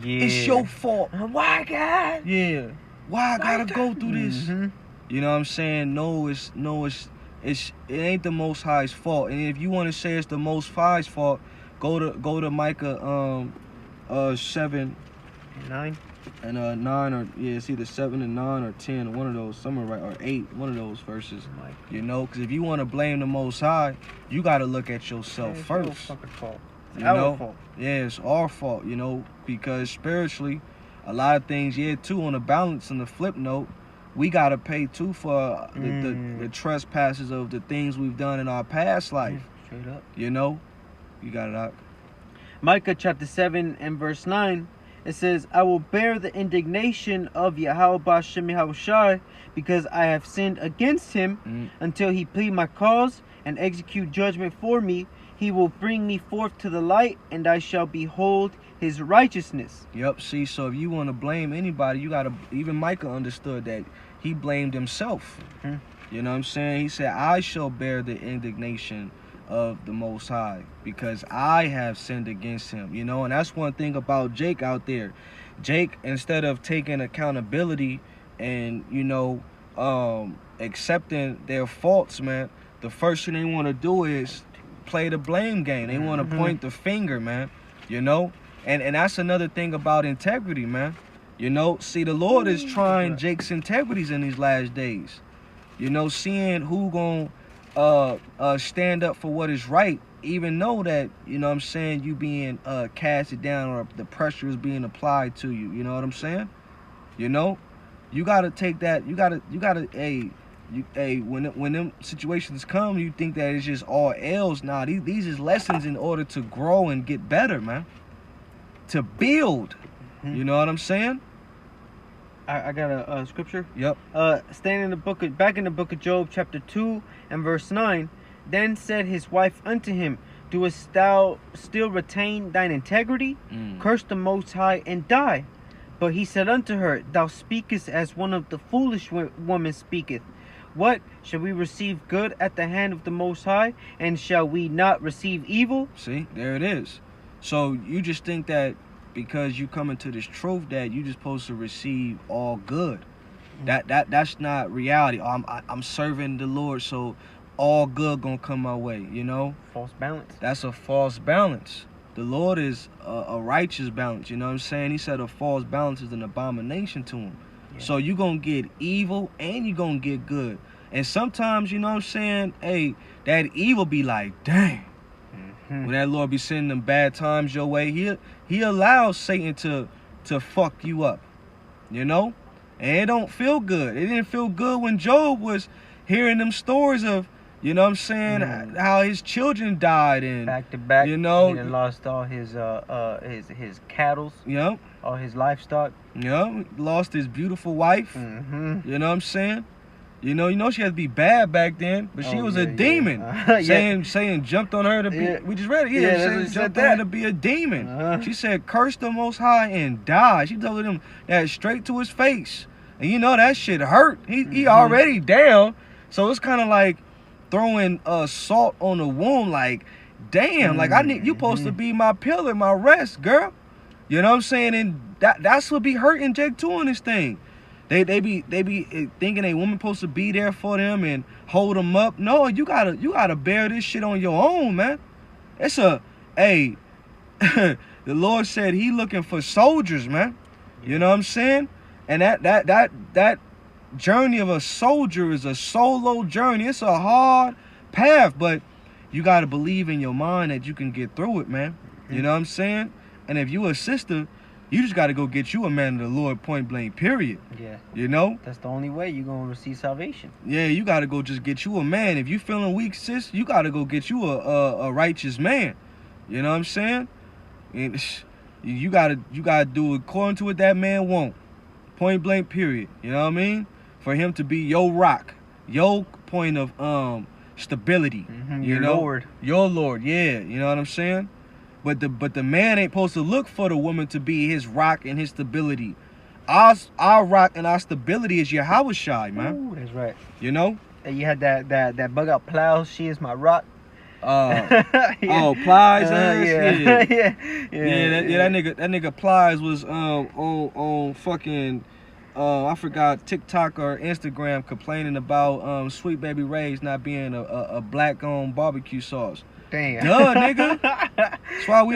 Yeah, it's your fault. Why, God? Yeah, why I gotta go through this? Mm-hmm. You know what I'm saying? No, it ain't the Most High's fault. And if you want to say it's the Most High's fault, go to Micah 7 and 9 and 9, or it's either 7 and 9 or 10, one of those, somewhere right, or 8, one of those verses. You know, because if you want to blame the Most High, you got to look at yourself first. It's your fucking fault. It's our fault. Yeah, it's our fault. You know, because spiritually, a lot of things, too, on the balance, on the flip note, we gotta pay too for the trespasses of the things we've done in our past life. Straight up. You know, you got it out. Micah chapter 7 and verse 9. It says, I will bear the indignation of Yahweh Ba'Shem Yahushai, because I have sinned against him, until he plead my cause and execute judgment for me. He will bring me forth to the light, and I shall behold his righteousness. Yep, see, so if you want to blame anybody, you got to, even Micah understood that he blamed himself. You know what I'm saying? He said, I shall bear the indignation of the Most High, because I have sinned against him. You know, and that's one thing about Jake out there. Jake, instead of taking accountability and, you know, accepting their faults, man, the first thing they want to do is play the blame game. They want to point the finger, man. You know, and that's another thing about integrity, man. You know, see, the Lord is trying Jake's integrities in these last days. You know, seeing who gonna stand up for what is right, even though that, you know what I'm saying, you being casted down or the pressure is being applied to you. You know what I'm saying? You know, you gotta take that. You gotta, when them situations come, you think that it's just all L's. Nah, these is lessons in order to grow and get better, man. To build. You know what I'm saying? I got a scripture. Yep. Standing in the book of, back in the book of Job, chapter 2 and verse 9. Then said his wife unto him, doest thou still retain thine integrity? Curse the Most High and die. But he said unto her, thou speakest as one of the foolish women speaketh. What? Shall we receive good at the hand of the Most High, and shall we not receive evil? See, there it is. So you just think that because you come into this truth that you just supposed to receive all good. That's not reality. I'm serving the Lord, so all good gonna come my way. You know, false balance. That's a false balance. The Lord is a righteous balance. You know what I'm saying? He said a false balance is an abomination to him. Yeah. So you gonna get evil and you gonna get good. And sometimes, you know what I'm saying, hey, that evil be like, dang. When that Lord be sending them bad times your way, he allows Satan to fuck you up. You know? And it don't feel good. It didn't feel good when Job was hearing them stories of, you know what I'm saying, how his children died and back to back, you know, he lost all his cattle, yep, all his livestock, yep, lost his beautiful wife. You know what I'm saying? You know she had to be bad back then, but she was a demon. Saying jumped on her to be. We just read it. Saying jumped on her to be a demon. She said, "Curse the Most High and die." She told him that straight to his face, and you know that shit hurt. He already down, so it's kind of like throwing salt on the wound. Like, damn, like you supposed to be my pillar, my rest, girl. You know what I'm saying? And that's what be hurting Jake too on this thing. They be thinking a woman supposed to be there for them and hold them up. No, you gotta bear this shit on your own, man. It's the Lord said he looking for soldiers, man. You know what I'm saying? And that journey of a soldier is a solo journey. It's a hard path, but you gotta believe in your mind that you can get through it, man. You know what I'm saying? And if you a sister, you just got to go get you a man of the Lord, point blank, period. Yeah. You know? That's the only way you're going to receive salvation. Yeah, you got to go just get you a man. If you feeling weak, sis, you got to go get you a righteous man. You know what I'm saying? And you got to do according to what that man want. Point blank, period. You know what I mean? For him to be your rock, your point of stability. Your Lord. Your Lord, yeah. You know what I'm saying? But the man ain't supposed to look for the woman to be his rock and his stability. Our rock and our stability is Yahweh Shai, man. Ooh, that's right. You know? And you had that bug out plow. She is my rock. Oh, Plies. Yeah. That nigga Plies was on fucking I forgot, TikTok or Instagram complaining about Sweet Baby Ray's not being a black owned barbecue sauce. Damn. Duh, nigga. That's why we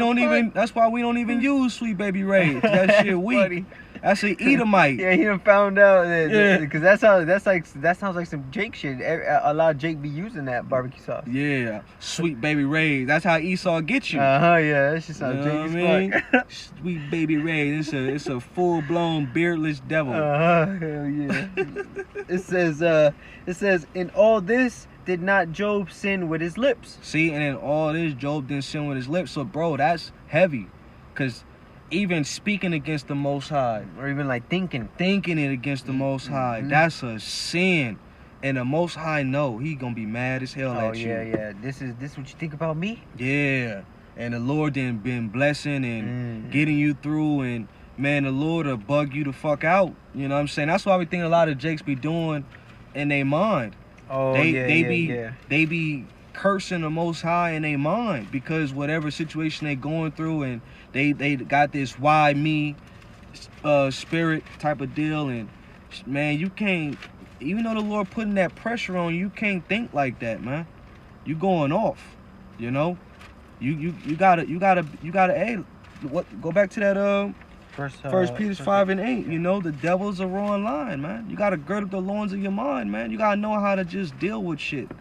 don't even use Sweet Baby Ray's. That shit weak. That's an Edomite. Yeah, he done found out that, Yeah. because that sounds like some Jake shit. A lot of Jake be using that barbecue sauce. Yeah, sweet baby Ray. That's how Esau gets you. Yeah, that shit sounds You know Jake what I as mean? fuck. Sweet baby Ray. It's a full blown beardless devil. Hell yeah. It says in all this did not Job sin with his lips? See, and in all this, Job didn't sin with his lips. So, bro, that's heavy. Because even speaking against the Most High, Or even like thinking. thinking it against the Most High, that's a sin. And the Most High know he gonna be mad as hell at you. Yeah. This is what you think about me? Yeah. And the Lord then been blessing and getting you through, and man, the Lord will bug you the fuck out. You know what I'm saying? That's why we think a lot of Jakes be doing in their mind. Oh, They be cursing the Most High in their mind because whatever situation they going through, and they got this why me spirit type of deal, and man, you can't, even though the Lord putting that pressure on you, can't think like that, man. You going off, you know. You gotta hey, what, go back to that First Peter 5:8. You know, the devil's a wrong line, man. You gotta gird up the loins of your mind, man. You gotta know how to just deal with shit.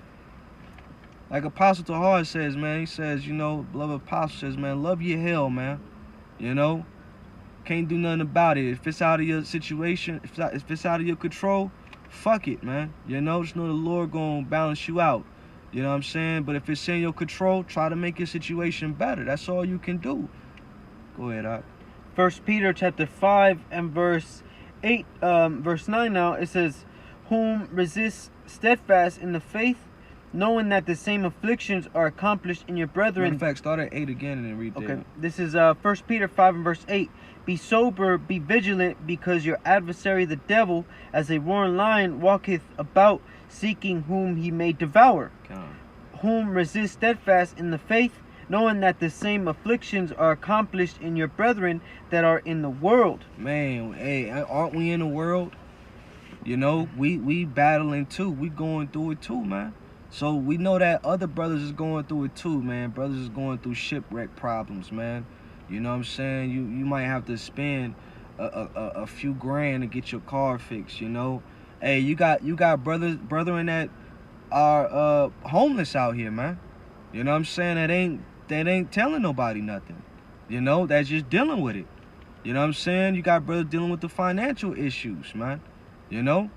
Like Apostle Tahar says, man, he says, you know, beloved Apostle says, man, love your hell, man. You know, can't do nothing about it. If it's out of your situation, if it's out of your control, fuck it, man. You know, just know the Lord gonna balance you out. You know what I'm saying? But if it's in your control, try to make your situation better. That's all you can do. Go ahead, Doc. 1 Peter chapter 5 and verse 8, verse 9 now, it says, whom resist steadfast in the faith, knowing that the same afflictions are accomplished in your brethren. In fact, start at 8 again and then read that. Okay, this is 1 Peter 5 and verse 8. Be sober, be vigilant, because your adversary the devil, as a roaring lion, walketh about, seeking whom he may devour. Whom resist steadfast in the faith, knowing that the same afflictions are accomplished in your brethren that are in the world. Man, hey, aren't we in the world? You know, we battling too. We going through it too, man. So we know that other brothers is going through it too, man. Brothers is going through shipwreck problems, man. You know what I'm saying? You might have to spend a few grand to get your car fixed, you know. Hey, you got brethren that are homeless out here, man. You know what I'm saying? That ain't telling nobody nothing. You know, that's just dealing with it. You know what I'm saying? You got brothers dealing with the financial issues, man. You know?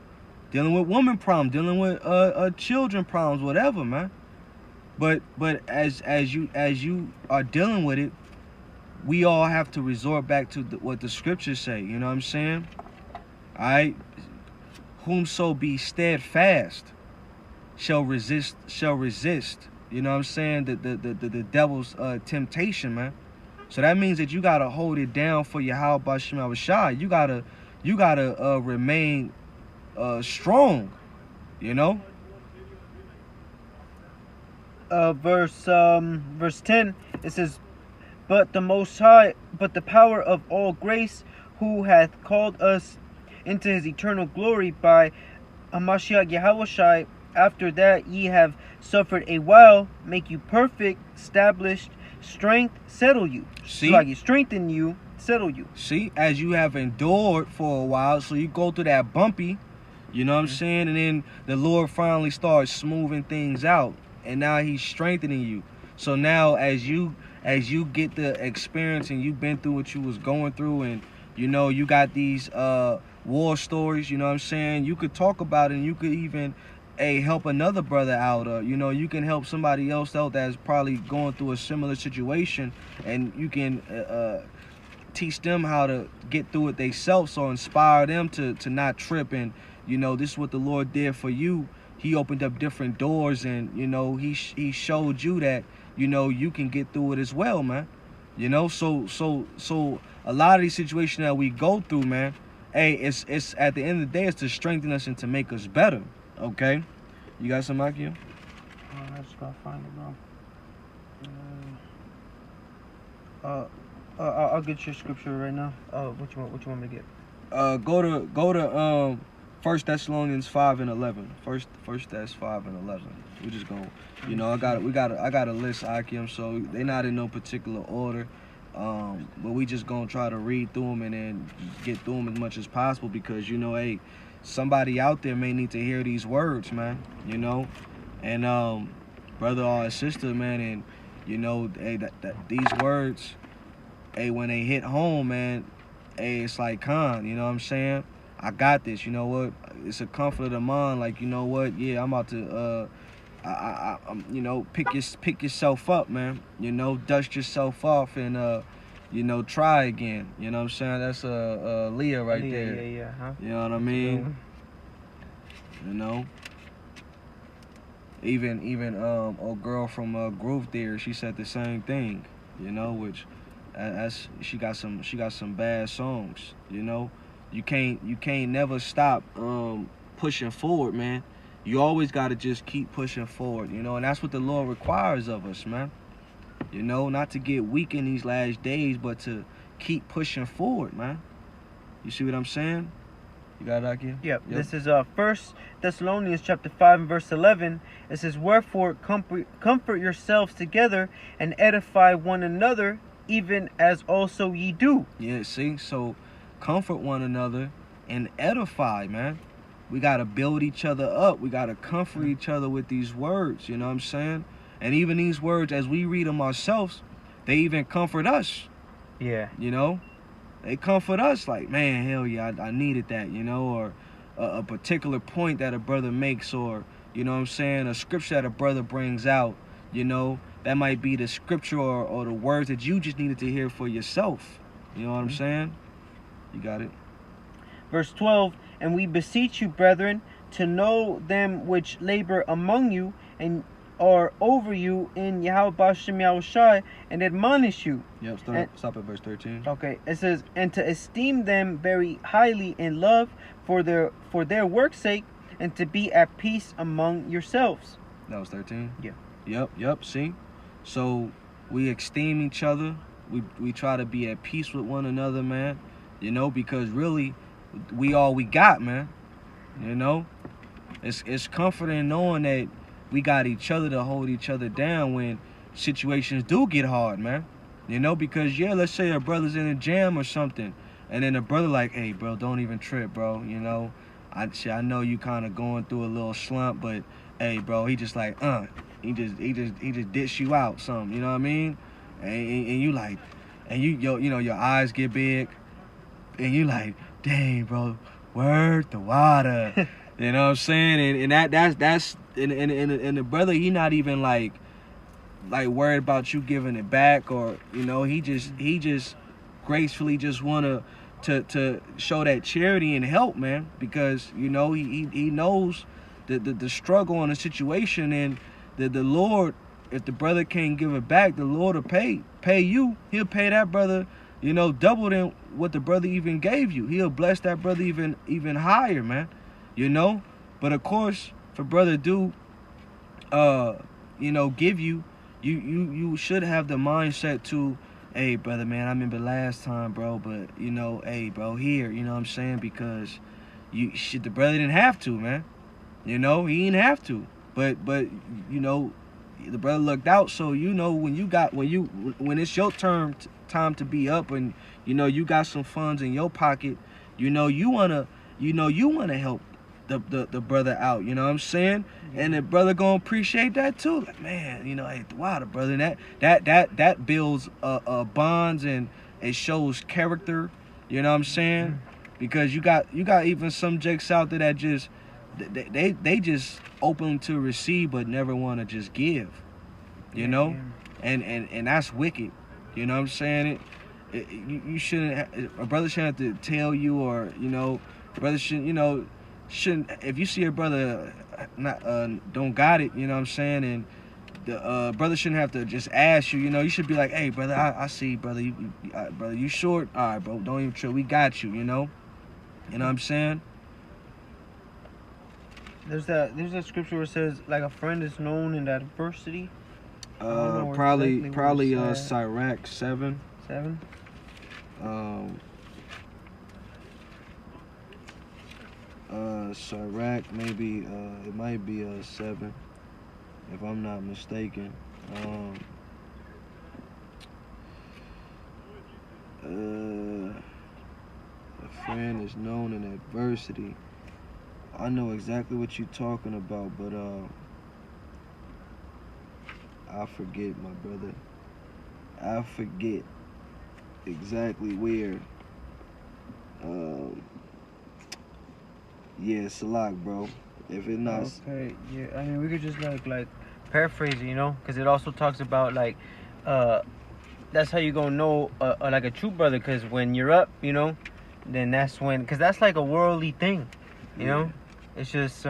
Dealing with woman problems, dealing with children problems, whatever, man. But as you are dealing with it, we all have to resort back to what the scriptures say. You know what I'm saying? All right. Whomso be steadfast shall resist. You know what I'm saying? The devil's temptation, man. So that means that you gotta hold it down for Yahweh Shem Shai. You gotta remain strong. You know. Verse 10, it says, but the power of all grace, who hath called us into his eternal glory by Hamashiach Yahushai, after that ye have suffered a while, make you perfect, established, strength, settle you. See? Like you strengthen you, settle you. See, as you have endured for a while, so you go through that bumpy, you know what I'm saying? And then the Lord finally starts smoothing things out. And now he's strengthening you. So now as you get the experience and you've been through what you was going through, and you know you got these war stories, you know what I'm saying, you could talk about it, and you could even help another brother out, or you know, you can help somebody else out that's probably going through a similar situation, and you can teach them how to get through it themselves, so inspire them to not trip. And you know, this is what the Lord did for you. He opened up different doors, and you know, he showed you that, you know, you can get through it as well, man. You know, so a lot of these situations that we go through, man, hey, it's at the end of the day, it's to strengthen us and to make us better. Okay, you got some, Akio? I just gotta find it, bro. I'll get your scripture right now. What you want me to get? Go to 1 Thessalonians 5 and 11. First Thess 5 and 11. We just go, you know, I got a list, Akim, so they not in no particular order. But we just gonna try to read through them and then get through them as much as possible, because you know, hey, somebody out there may need to hear these words, man. You know, and brother or sister, man, and you know, hey, that these words, hey, when they hit home, man, hey, it's like, Khan, you know what I'm saying? I got this. You know what? It's a comfort of the mind. Like, you know what? Yeah, I'm about to you know, pick yourself up, man. You know, dust yourself off and you know, try again. You know what I'm saying? That's Leah right there. Yeah, huh? You know what I mean? You know. Even old girl from Grove there, she said the same thing. You know, which as she got some bad songs. You know, you can't never stop pushing forward, man. You always got to just keep pushing forward, you know, and that's what the Lord requires of us, man. You know, not to get weak in these last days, but to keep pushing forward, man. You see what I'm saying? You got it out here? Yep. This is 1 Thessalonians chapter 5 and verse 11. It says, "Wherefore comfort yourselves together and edify one another, even as also ye do." Yeah, see? So comfort one another and edify, man. We got to build each other up. We got to comfort each other with these words, you know what I'm saying? And even these words, as we read them ourselves, they even comfort us. Yeah. You know? They comfort us like, man, hell yeah, I needed that, you know? Or a particular point that a brother makes, or, you know what I'm saying, a scripture that a brother brings out, you know? That might be the scripture or the words that you just needed to hear for yourself. You know what I'm saying? You got it. Verse 12, "And we beseech you, brethren, to know them which labor among you and are over you in Yahweh Bashem Yahushai, and admonish you." Yep, stop at verse 13. Okay, it says, "And to esteem them very highly in love for their work's sake, and to be at peace among yourselves." That was 13? Yeah. Yep, see? So we esteem each other. We try to be at peace with one another, man. You know, because really, we all we got, man. You know, it's comforting knowing that we got each other to hold each other down when situations do get hard, man. You know, because yeah, let's say a brother's in a jam or something, and then a brother like, "Hey, bro, don't even trip, bro. You know, I know you kind of going through a little slump, but hey, bro, he just like, he just ditched you out, something. You know what I mean? And you like, and you know, your eyes get big, and you like, dang, bro, word the water. You know what I'm saying? And that's and the brother, he not even like worried about you giving it back, or you know, he just gracefully just wanna to show that charity and help, man, because you know he knows the struggle and the situation, and the Lord, if the brother can't give it back, the Lord will pay you. He'll pay that brother, you know, double than what the brother even gave you. He'll bless that brother even higher, man. You know? But of course, for brother do you know, give you should have the mindset to, hey brother, man, I remember last time, bro, but you know, hey bro, here, you know what I'm saying? Because the brother didn't have to, man. You know, he didn't have to. But you know, the brother looked out, so you know when it's your time to be up, and you know you got some funds in your pocket, you know you wanna help the brother out, you know what I'm saying? And the brother gonna appreciate that too. Like, man, you know, hey, wow, the brother, that builds bonds, and it shows character, you know what I'm saying? Because you got even some jakes out there that just they just open to receive but never want to just give, you know? And that's wicked, you know what I'm saying? You shouldn't a brother shouldn't have to tell you, or you know, brother shouldn't if you see a brother not don't got it, you know what I'm saying, and the brother shouldn't have to just ask you, you know, you should be like, hey brother, I see, brother, brother, you short, all right bro, don't even trip, we got you, you know what I'm saying? There's a scripture where it says, like, a friend is known in adversity. Probably Sirach 7. 7. Sirach, maybe it might be 7, if I'm not mistaken. A friend is known in adversity. I know exactly what you're talking about, but I forget, my brother. I forget exactly where. Yeah, Salak, bro. If it not. Okay, yeah. I mean, we could just like paraphrase it, you know, because it also talks about like, that's how you gonna know like a true brother, because when you're up, you know, then that's when, because that's like a worldly thing, you know. It's just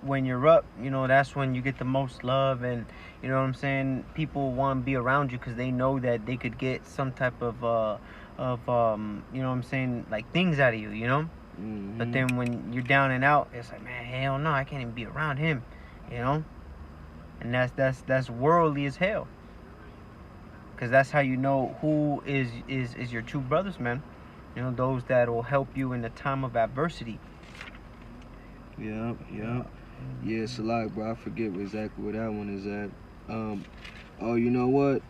when you're up, you know, that's when you get the most love, and you know what I'm saying. People want to be around you because they know that they could get some type of you know what I'm saying, like things out of you, you know. Mm-hmm. But then when you're down and out, it's like, man, hell no, I can't even be around him, you know. And that's worldly as hell. Cause that's how you know who is your true brothers, man. You know, those that will help you in the time of adversity. Yep. Yeah, Salak, bro. I forget exactly where that one is at. Oh, you know what?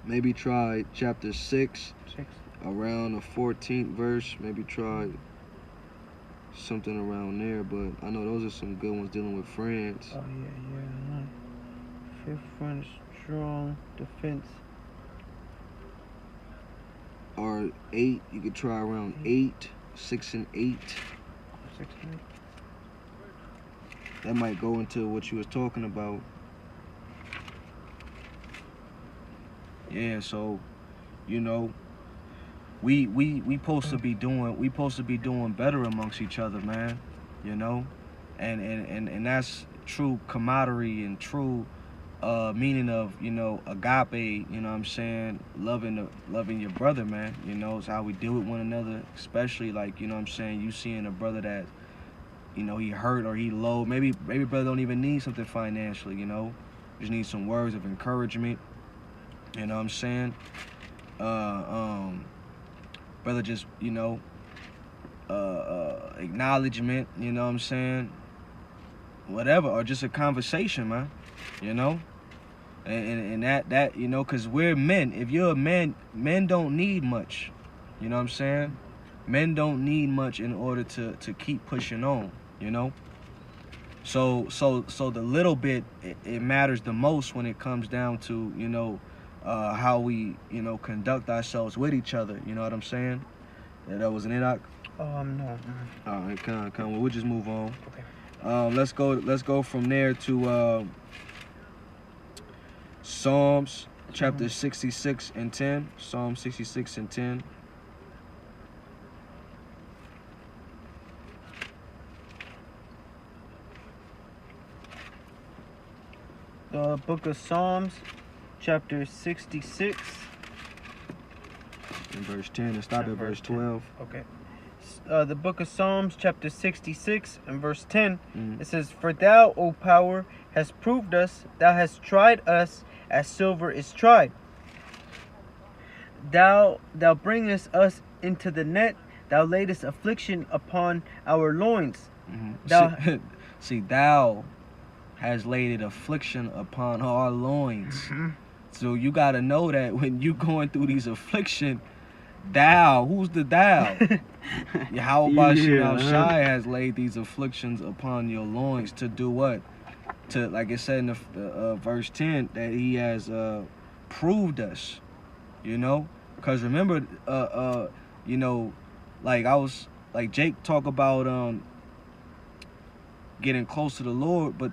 Maybe try chapter 6. Around the 14th verse. Maybe try something around there. But I know those are some good ones dealing with friends. Oh yeah. Fifth friend, strong defense. Or 8. You could try around 8, 6 and 8. 6 and 8. That might go into what you was talking about. Yeah, so, you know, we supposed to be doing better amongst each other, man. You know, and that's true camaraderie and true meaning of, you know, agape. You know what I'm saying? Loving your brother, man. You know, it's how we deal with one another, especially like, you know what I'm saying, you seeing a brother that, you know, he hurt or he low. Maybe brother don't even need something financially, you know. Just need some words of encouragement. You know what I'm saying? Brother just, you know, acknowledgement, you know what I'm saying? Whatever, or just a conversation, man. You know? And that, you know, because we're men. If you're a man, men don't need much. You know what I'm saying? Men don't need much in order to keep pushing on, you know? So the little bit, it matters the most when it comes down to, you know, how we, you know, conduct ourselves with each other. You know what I'm saying? Yeah, that was an Enoch? No. All right, come on. Well, we'll just move on. Okay. Let's go from there to Psalms chapter 66 and 10. Psalm 66 and 10. The book of Psalms, chapter 66. In verse 10, and stop at verse 12. Okay. The book of Psalms, chapter 66, and verse 10. It says, "For thou, O power, hast proved us, thou hast tried us, as silver is tried. Thou bringest us into the net, thou laidest affliction upon our loins." See, thou has laid affliction upon our loins. So you got to know that when you going through these affliction, thou, who's the thou? How about Shai has laid these afflictions upon your loins to do what? To, like it said in the verse 10, that he has proved us, you know? Because remember, you know, like Jake talk about getting close to the Lord, but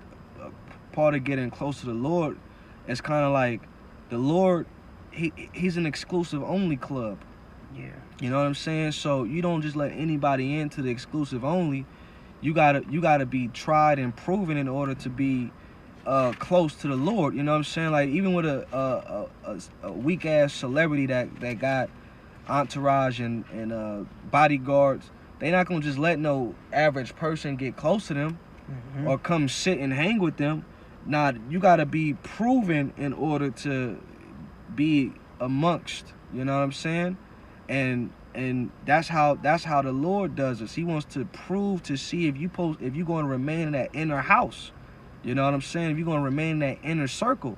part of getting close to the Lord is kind of like the Lord, he's an exclusive only club. Yeah. You know what I'm saying? So you don't just let anybody into the exclusive only. You gotta be tried and proven in order to be close to the Lord. You know what I'm saying? Like even with a weak ass celebrity that got entourage and bodyguards, they not gonna just let no average person get close to them or come sit and hang with them. Nah, you gotta be proven in order to be amongst. You know what I'm saying? And that's how the Lord does us. He wants to prove to see if you're going to remain in that inner house. You know what I'm saying? If you're going to remain in that inner circle.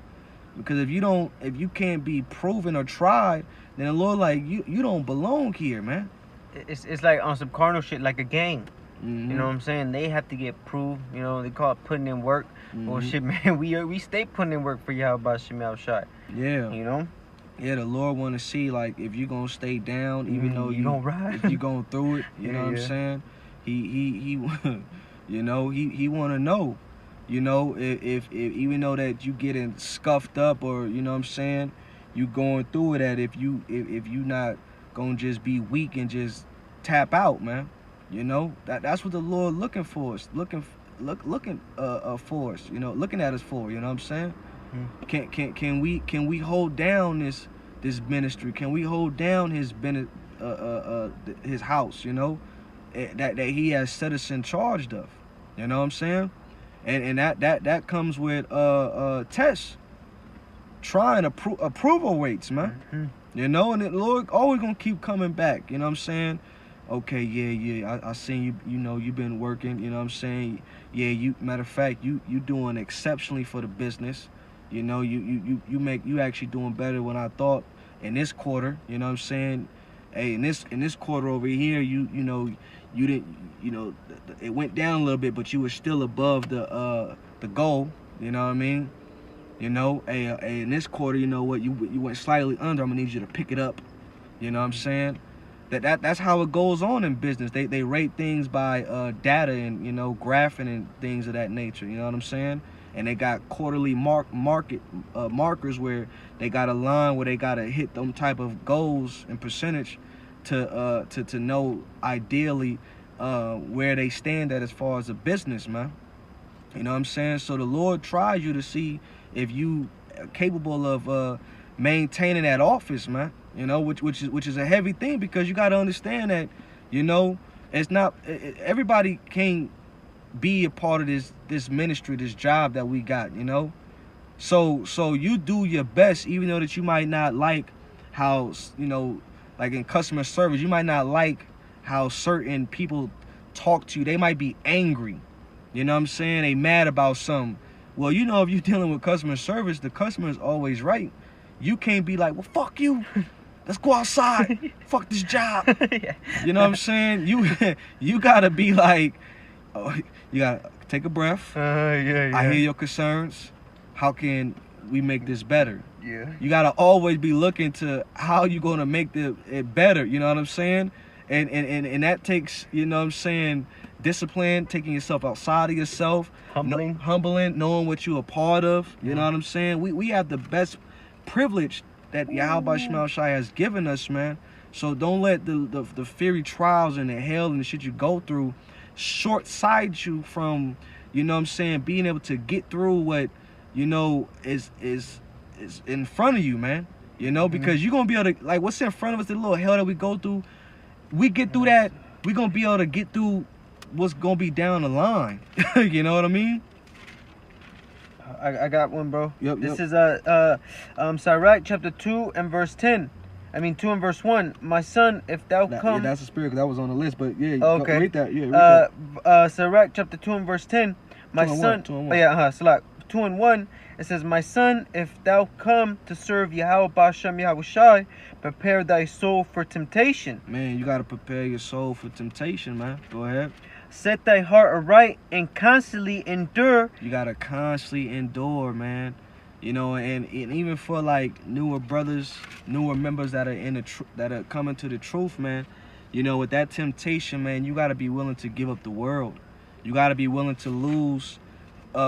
Because if you can't be proven or tried, then the Lord like you don't belong here, man. It's like on some carnal shit, like a gang. Mm-hmm. You know what I'm saying? They have to get proved. You know, they call it putting in work. Mm-hmm. Well, shit, man, we stay putting in work for Yahweh Shem Shai. Yeah. You know? Yeah, the Lord want to see, like, if you gonna stay down, even though you don't ride. if you going through it, you know what I'm saying? He you know, he want to know, you know, if even though that you getting scuffed up, or you know what I'm saying, you going through it, that if you not gonna just be weak and just tap out, man. You know, that's what the Lord looking for us, looking for us, you know, looking at us for, you know what I'm saying? Can we hold down this ministry? Can we hold down his house, you know, that he has set us in charge of, you know what I'm saying? And that comes with tests, trying approval rates, man. You know, and the Lord always gonna keep coming back, you know what I'm saying? Okay, yeah, I seen you, you know, you've been working, you know what I'm saying? Yeah, matter of fact, you doing exceptionally for the business. You know, you actually doing better than I thought in this quarter, you know what I'm saying? Hey, in this quarter over here, you know, you didn't, you know, it went down a little bit, but you were still above the goal, you know what I mean? You know, hey, in this quarter, you know what, you went slightly under. I'm gonna need you to pick it up. You know what I'm saying? That's how it goes on in business. They rate things by data and, you know, graphing and things of that nature. You know what I'm saying? And they got quarterly markers where they got a line where they gotta hit them type of goals and percentage to know ideally where they stand at as far as a business, man. You know what I'm saying? So the Lord tries you to see if you are capable of maintaining that office, man. You know, which is a heavy thing, because you got to understand that, you know, it's not everybody can't be a part of this ministry, this job that we got, you know. So you do your best, even though that you might not like how, you know, like in customer service, you might not like how certain people talk to you. They might be angry, you know what I'm saying? They mad about something. Well, you know, if you're dealing with customer service, the customer is always right. You can't be like, well, fuck you. Let's go outside. Fuck this job. Yeah. You know what I'm saying? You gotta be like, oh, you gotta take a breath. Yeah. I hear your concerns. How can we make this better? Yeah. You gotta always be looking to how you gonna make it better. You know what I'm saying? And that takes, you know what I'm saying, discipline, taking yourself outside of yourself, humbling, knowing what you're a part of. You know what I'm saying? We have the best privilege that Yahweh Shem Shai has given us, man. So don't let the fiery trials and the hell and the shit you go through short-side you from, you know what I'm saying, being able to get through what, you know, is in front of you, man. You know, because you're going to be able to, like, what's in front of us, the little hell that we go through, we get through that, we're going to be able to get through what's going to be down the line. You know what I mean? I got one, bro. Yep. This is Sirach chapter 2 and verse 10. I mean 2 and verse 1. My son, if thou come. Yeah, that's a spirit, 'cause that was on the list, but yeah. Okay. Read that. Yeah. Read that. Sirach chapter 2 and verse 10. My son. 2 and 1. Oh yeah. Sirach 2 and 1. It says, my son, if thou come to serve Yahweh Bashem Yahushai, prepare thy soul for temptation. Man, you gotta prepare your soul for temptation, man. Go ahead. Set thy heart aright and constantly endure. You gotta constantly endure, man. You know, and even for like newer brothers, newer members that are that are coming to the truth, man. You know, with that temptation, man, you gotta be willing to give up the world. You gotta be willing to lose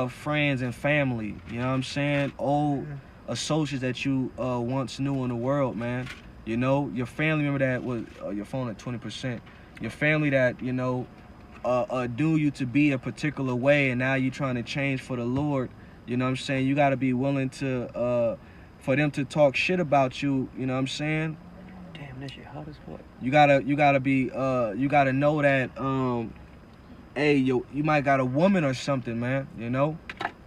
friends and family. You know what I'm saying? Old associates that you once knew in the world, man. You know, your family member that was your phone at 20%. Your family that, you know, knew you to be a particular way, and now you're trying to change for the Lord. You know what I'm saying? You got to be willing to for them to talk shit about you. You know what I'm saying? Damn, this shit hot as fuck. You gotta be you gotta know that hey, you might got a woman or something, man. You know,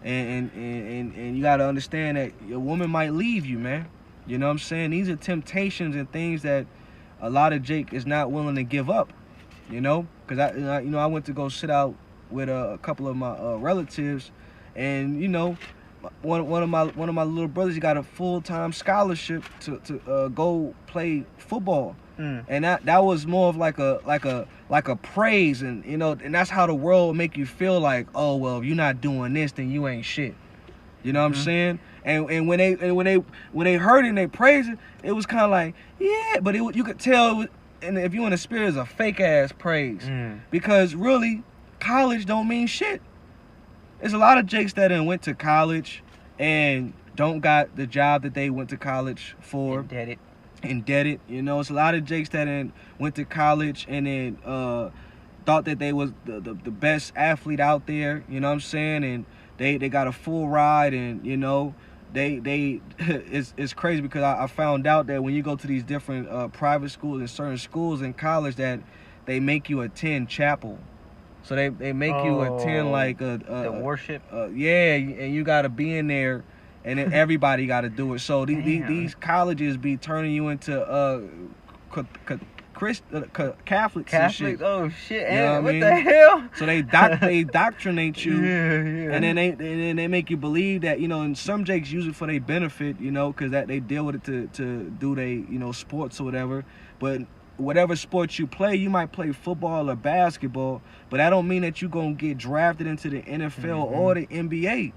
and you gotta understand that your woman might leave you, man. You know what I'm saying? These are temptations and things that a lot of Jake is not willing to give up. You know, because I went to go sit out with a couple of my relatives, and you know, one of my little brothers, he got a full-time scholarship to go play football. And that was more of like a praise, and you know, and that's how the world make you feel, like, oh well, if you're not doing this, then you ain't shit. You know what I'm saying? And when they heard it and they praised it, it was kind of like, yeah, but you could tell, and if you in the spirit, it's a fake ass praise, because really, college don't mean shit. There's a lot of jakes that went to college and don't got the job that they went to college for. Indebted. You know, it's a lot of jakes that went to college and then thought that they was the best athlete out there. You know what I'm saying? And they got a full ride, and you know, it's crazy, because I found out that when you go to these different private schools and certain schools in college, that they make you attend chapel. So they make you attend like the worship. Yeah, and you got to be in there, and then everybody got to do it. So these colleges be turning you into Catholics and shit. Oh shit! You know what I the mean? hell? So they indoctrinate you, and then they make you believe that, you know, and some jakes use it for their benefit, you know, because that they deal with it to do they, you know, sports or whatever. But whatever sport you play, you might play football or basketball, but that don't mean that you're gonna get drafted into the NFL or the NBA.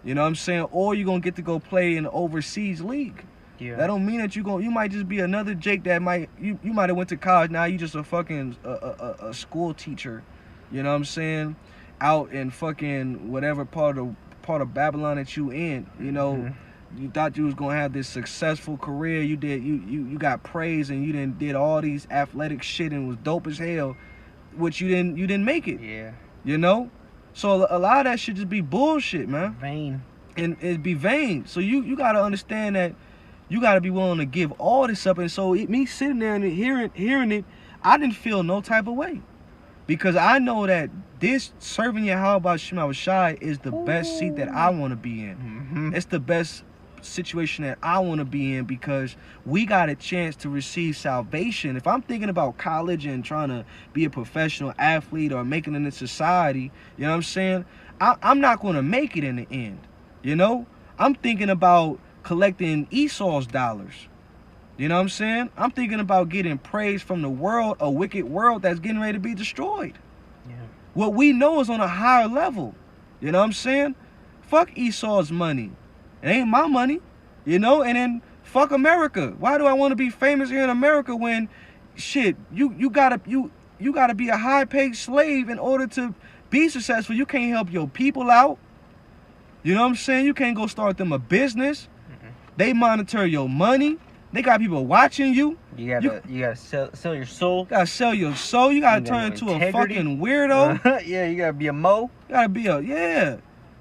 You know what I'm saying? Or you're gonna get to go play in the overseas league. Yeah. That don't mean that you might just be another Jake that you might have went to college. Now you just a fucking a school teacher. You know what I'm saying? Out in fucking whatever part of Babylon that you in. You know, you thought you was gonna have this successful career. You got praise, and you did all these athletic shit and was dope as hell, which you didn't make it. Yeah. You know? So a lot of that should just be bullshit, man. Vain. And it'd be vain. So you gotta understand that you gotta be willing to give all this up. And so me sitting there and hearing it, I didn't feel no type of way. Because I know that this serving Yahweh Shema Shai is the best seat that I want to be in. It's the best situation that I want to be in, because we got a chance to receive salvation. If I'm thinking about college and trying to be a professional athlete or making it in society, you know what I'm saying? I'm not going to make it in the end. You know? I'm thinking about collecting Esau's dollars. You know what I'm saying? I'm thinking about getting praise from the world, a wicked world that's getting ready to be destroyed. Yeah. What we know is on a higher level. You know what I'm saying? Fuck Esau's money. It ain't my money. You know? And then fuck America. Why do I want to be famous here in America when shit, you gotta be a high-paid slave in order to be successful? You can't help your people out. You know what I'm saying? You can't go start them a business. They monitor your money. They got people watching you. You gotta sell your soul. You gotta sell your soul. You gotta turn into a fucking weirdo. Yeah, you gotta be a mo. You gotta be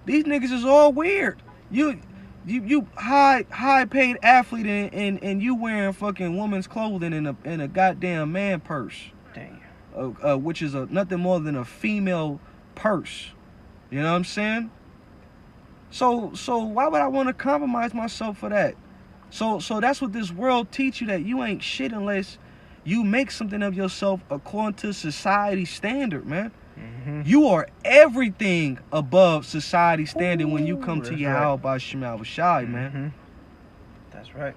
These niggas is all weird. You high paid athlete and you wearing fucking woman's clothing in a goddamn man purse. Damn. Which is nothing more than a female purse. You know what I'm saying? So why would I want to compromise myself for that? So that's what this world teach you, that you ain't shit unless you make something of yourself according to society standard, man. You are everything above society standard when you come to Yahweh by Shema Shai, man. That's right.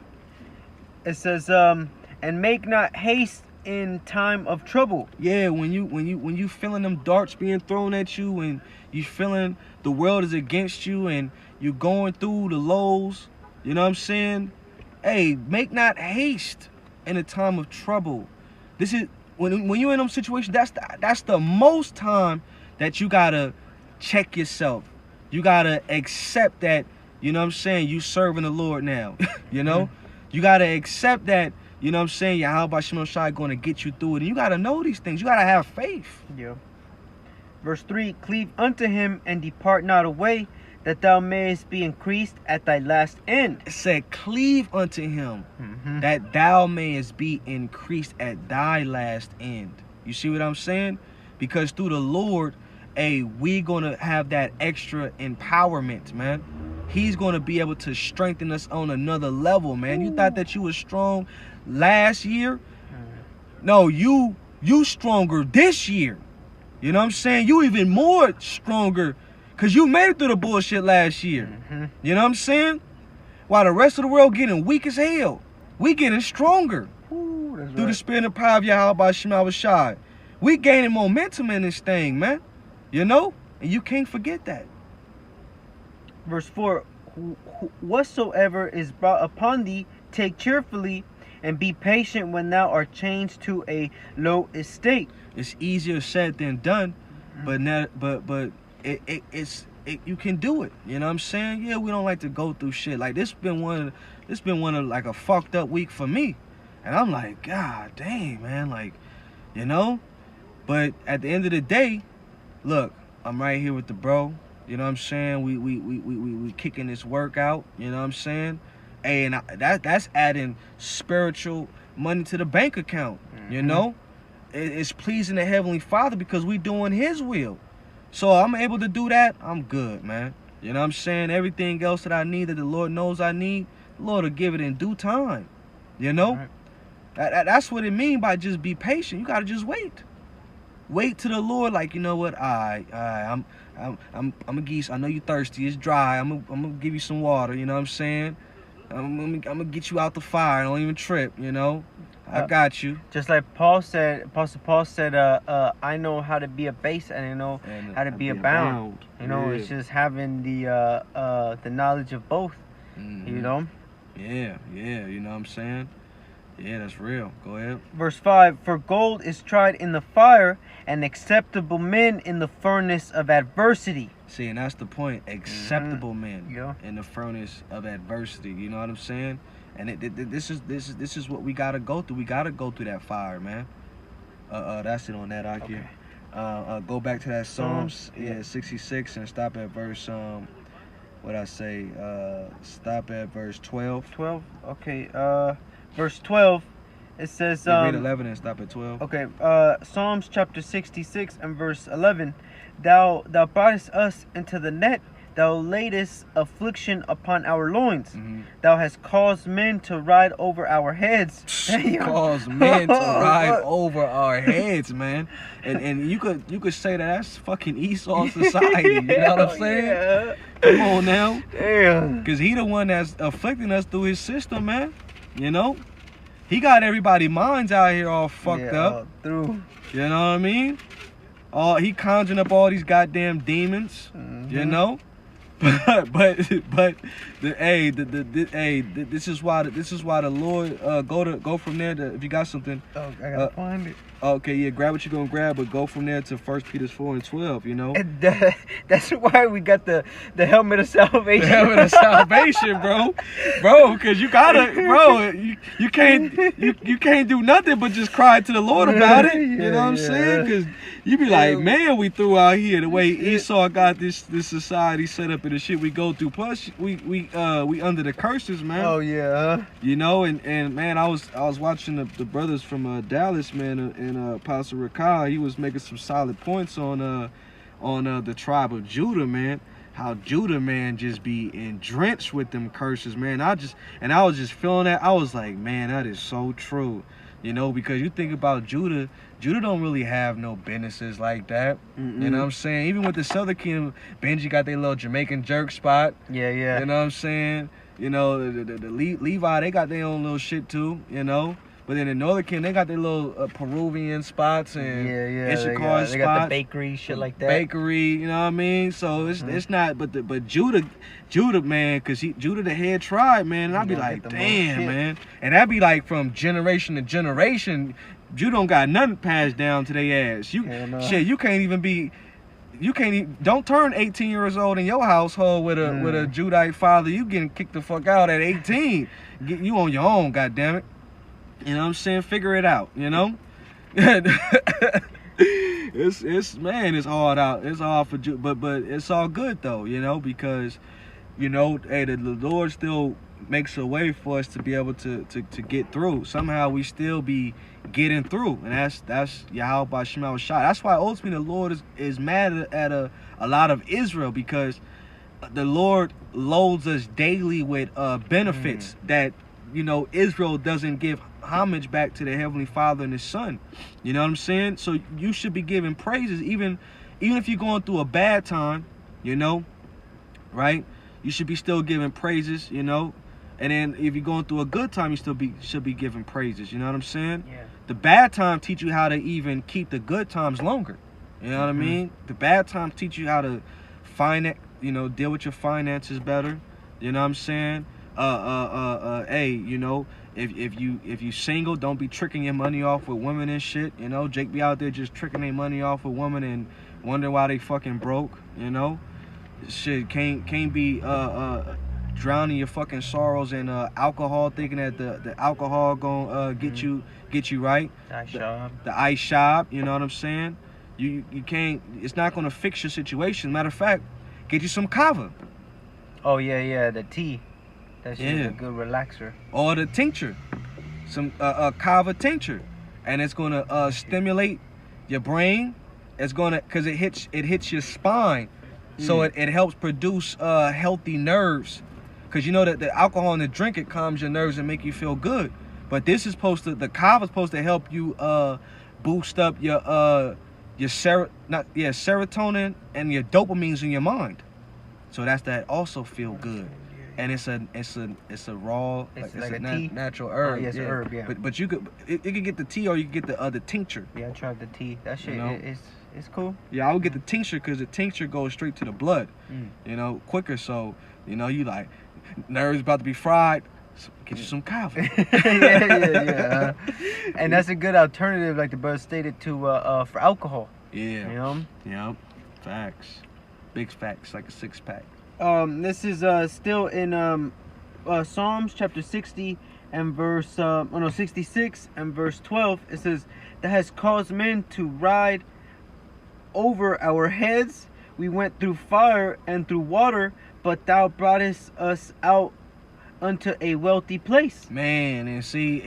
It says, and make not haste in time of trouble. Yeah, when you feeling them darts being thrown at you, and you feeling the world is against you, and you going through the lows, you know what I'm saying? Hey, make not haste in a time of trouble. This is when you're in them situations. That's the most time that you gotta check yourself. You gotta accept that, you know what I'm saying, you serving the Lord now. You know, you gotta accept that. You know what I'm saying? Yahweh Shema Shai going to get you through it. And you got to know these things. You got to have faith. Yeah. Verse 3, cleave unto him and depart not away, that thou mayest be increased at thy last end. It said, cleave unto him, that thou mayest be increased at thy last end. You see what I'm saying? Because through the Lord, we going to have that extra empowerment, man. He's going to be able to strengthen us on another level, man. You thought that you were strong last year? No, you stronger this year. You know what I'm saying? You even more stronger, Because you made it through the bullshit last year. Mm-hmm. You know what I'm saying? While the rest of the world getting weak as hell, we getting stronger. Ooh, that's Through right. the spirit and power of Yahweh Shema Shai. We gaining momentum in this thing, man. You know? And you can't forget that. Verse 4, whatsoever is brought upon thee, take cheerfully, and be patient when thou art changed to a low estate. It's easier said than done, but you can do it. You know what I'm saying? Yeah, we don't like to go through shit. Like this been one of like a fucked up week for me. And I'm like, God dang, man, like, you know? But at the end of the day, look, I'm right here with the bro. You know what I'm saying? We kicking this work out. You know what I'm saying? Hey, and that's adding spiritual money to the bank account. Mm-hmm. You know? It's pleasing the Heavenly Father because we doing His will. So I'm able to do that. I'm good, man. You know what I'm saying? Everything else that I need, that the Lord knows I need, the Lord will give it in due time. You know? Right. That's what it means by just be patient. You gotta just wait. Wait to the Lord, like, you know what? I'm a geese. I know you thirsty. It's dry. I'm gonna give you some water. You know what I'm saying? I'm gonna get you out the fire. Don't even trip. You know, I got you. Just like Paul said, Apostle Paul said, I know how to be abased and I know how to be abound. You know, it's just having the knowledge of both. Mm-hmm. You know. Yeah. You know what I'm saying? Yeah, that's real. Go ahead. Verse 5, for gold is tried in the fire, and acceptable men in the furnace of adversity. See, and that's the point. Acceptable men in the furnace of adversity. You know what I'm saying? And this is what we gotta go through. We gotta go through that fire, man. That's it on that, Aki. Okay. Go back to that Psalms, 66, and stop at verse what I say? Stop at verse 12. 12. Okay. Verse 12, it says... read 11 and stop at 12. Okay, Psalms chapter 66 and verse 11. Thou broughtest us into the net. Thou laidest affliction upon our loins. Mm-hmm. Thou hast caused men to ride over our heads. Caused men to ride over our heads, man. And you could say that's fucking Esau society. You know what I'm saying? Yeah. Come on now. Damn. Because he the one that's afflicting us through his system, man. You know, he got everybody's minds out here all fucked up. Through. You know what I mean? He conjuring up all these goddamn demons. Mm-hmm. You know, but this is why the Lord go from there. If you got something, I gotta find it. Okay, yeah, grab what you're gonna grab, but go from there to 1 Peter 4 and 12. You know, and that's why we got the helmet of salvation. The helmet of salvation, bro, because you gotta, bro, you can't do nothing but just cry to the Lord about it. You know what I'm saying? Because you be like, man, we threw out here the way Esau got this society set up and the shit we go through. Plus, we under the curses, man. Oh yeah. You know, and man, I was watching the brothers from Dallas, man. And Apostle Rakai, he was making some solid points on the tribe of Judah, man. How Judah, man, just be drenched with them curses, man. I was just feeling that. I was like, man, that is so true. You know, because you think about Judah don't really have no businesses like that. Mm-mm. You know what I'm saying? Even with the Southern Kingdom, Benji got their little Jamaican jerk spot. Yeah. You know what I'm saying? You know, the Levi, they got their own little shit too, you know? But then in Northern Kingdom, they got their little Peruvian spots and Ishikar spots. They got the bakery, shit like that. Bakery, you know what I mean? So it's not, but Judah, man, because Judah the head tribe, man. And I'd be like, damn, man. And that'd be like from generation to generation. Judah don't got nothing passed down to their ass. Shit, you can't even don't turn 18 years old in your household with a Judite father. You getting kicked the fuck out at 18. You on your own, goddammit. You know what I'm saying? Figure it out, you know? It's hard out. It's hard for but it's all good though, you know, because you know, hey, the Lord still makes a way for us to be able to get through. Somehow we still be getting through. And that's Yahweh Shema Shai. That's why ultimately the Lord is mad at a lot of Israel, because the Lord loads us daily with benefits that, you know, Israel doesn't give homage back to the Heavenly Father and His Son. You know what I'm saying? So you should be giving praises even if you're going through a bad time. you know, right? You should be still giving praises, you know. And then if you're going through a good time, you should be giving praises. You know what I'm saying? Yeah. The bad times teach you how to even keep the good times longer. You know what I mean? The bad times teach you how to deal with your finances better. You know what I'm saying? Hey, you know, if you single, don't be tricking your money off with women and shit. You know, Jake be out there just tricking their money off with women and wondering why they fucking broke. You know, shit can't be drowning your fucking sorrows in alcohol, thinking that the alcohol gonna get you right. The ice shop, you know what I'm saying? You can't. It's not gonna fix your situation. Matter of fact, get you some kava. Oh yeah, the tea. That's a good relaxer. Or the tincture, some kava tincture, and it's gonna stimulate your brain. It's gonna, cause it hits your spine, so it helps produce healthy nerves. Cause you know that the alcohol in the drink, it calms your nerves and make you feel good. But this is the kava is supposed to help you boost up your serotonin and your dopamines in your mind. So that also feel good. And it's a raw, it's like a natural herb. Oh, yes, herb, yeah. But you could get the tea or you could get the tincture. Yeah, I tried the tea. That shit, it's cool. Yeah, I would get the tincture because the tincture goes straight to the blood, you know, quicker. So, you know, you like, nerves about to be fried, so get you some kava. yeah. And that's a good alternative, like the brother stated, to for alcohol. Yeah. You know? Yeah. Facts. Big facts, like a 6-pack. This is still in Psalms chapter 60 and verse 66 and verse 12. It says, "That has caused men to ride over our heads. We went through fire and through water, but thou broughtest us out unto a wealthy place." Man, and see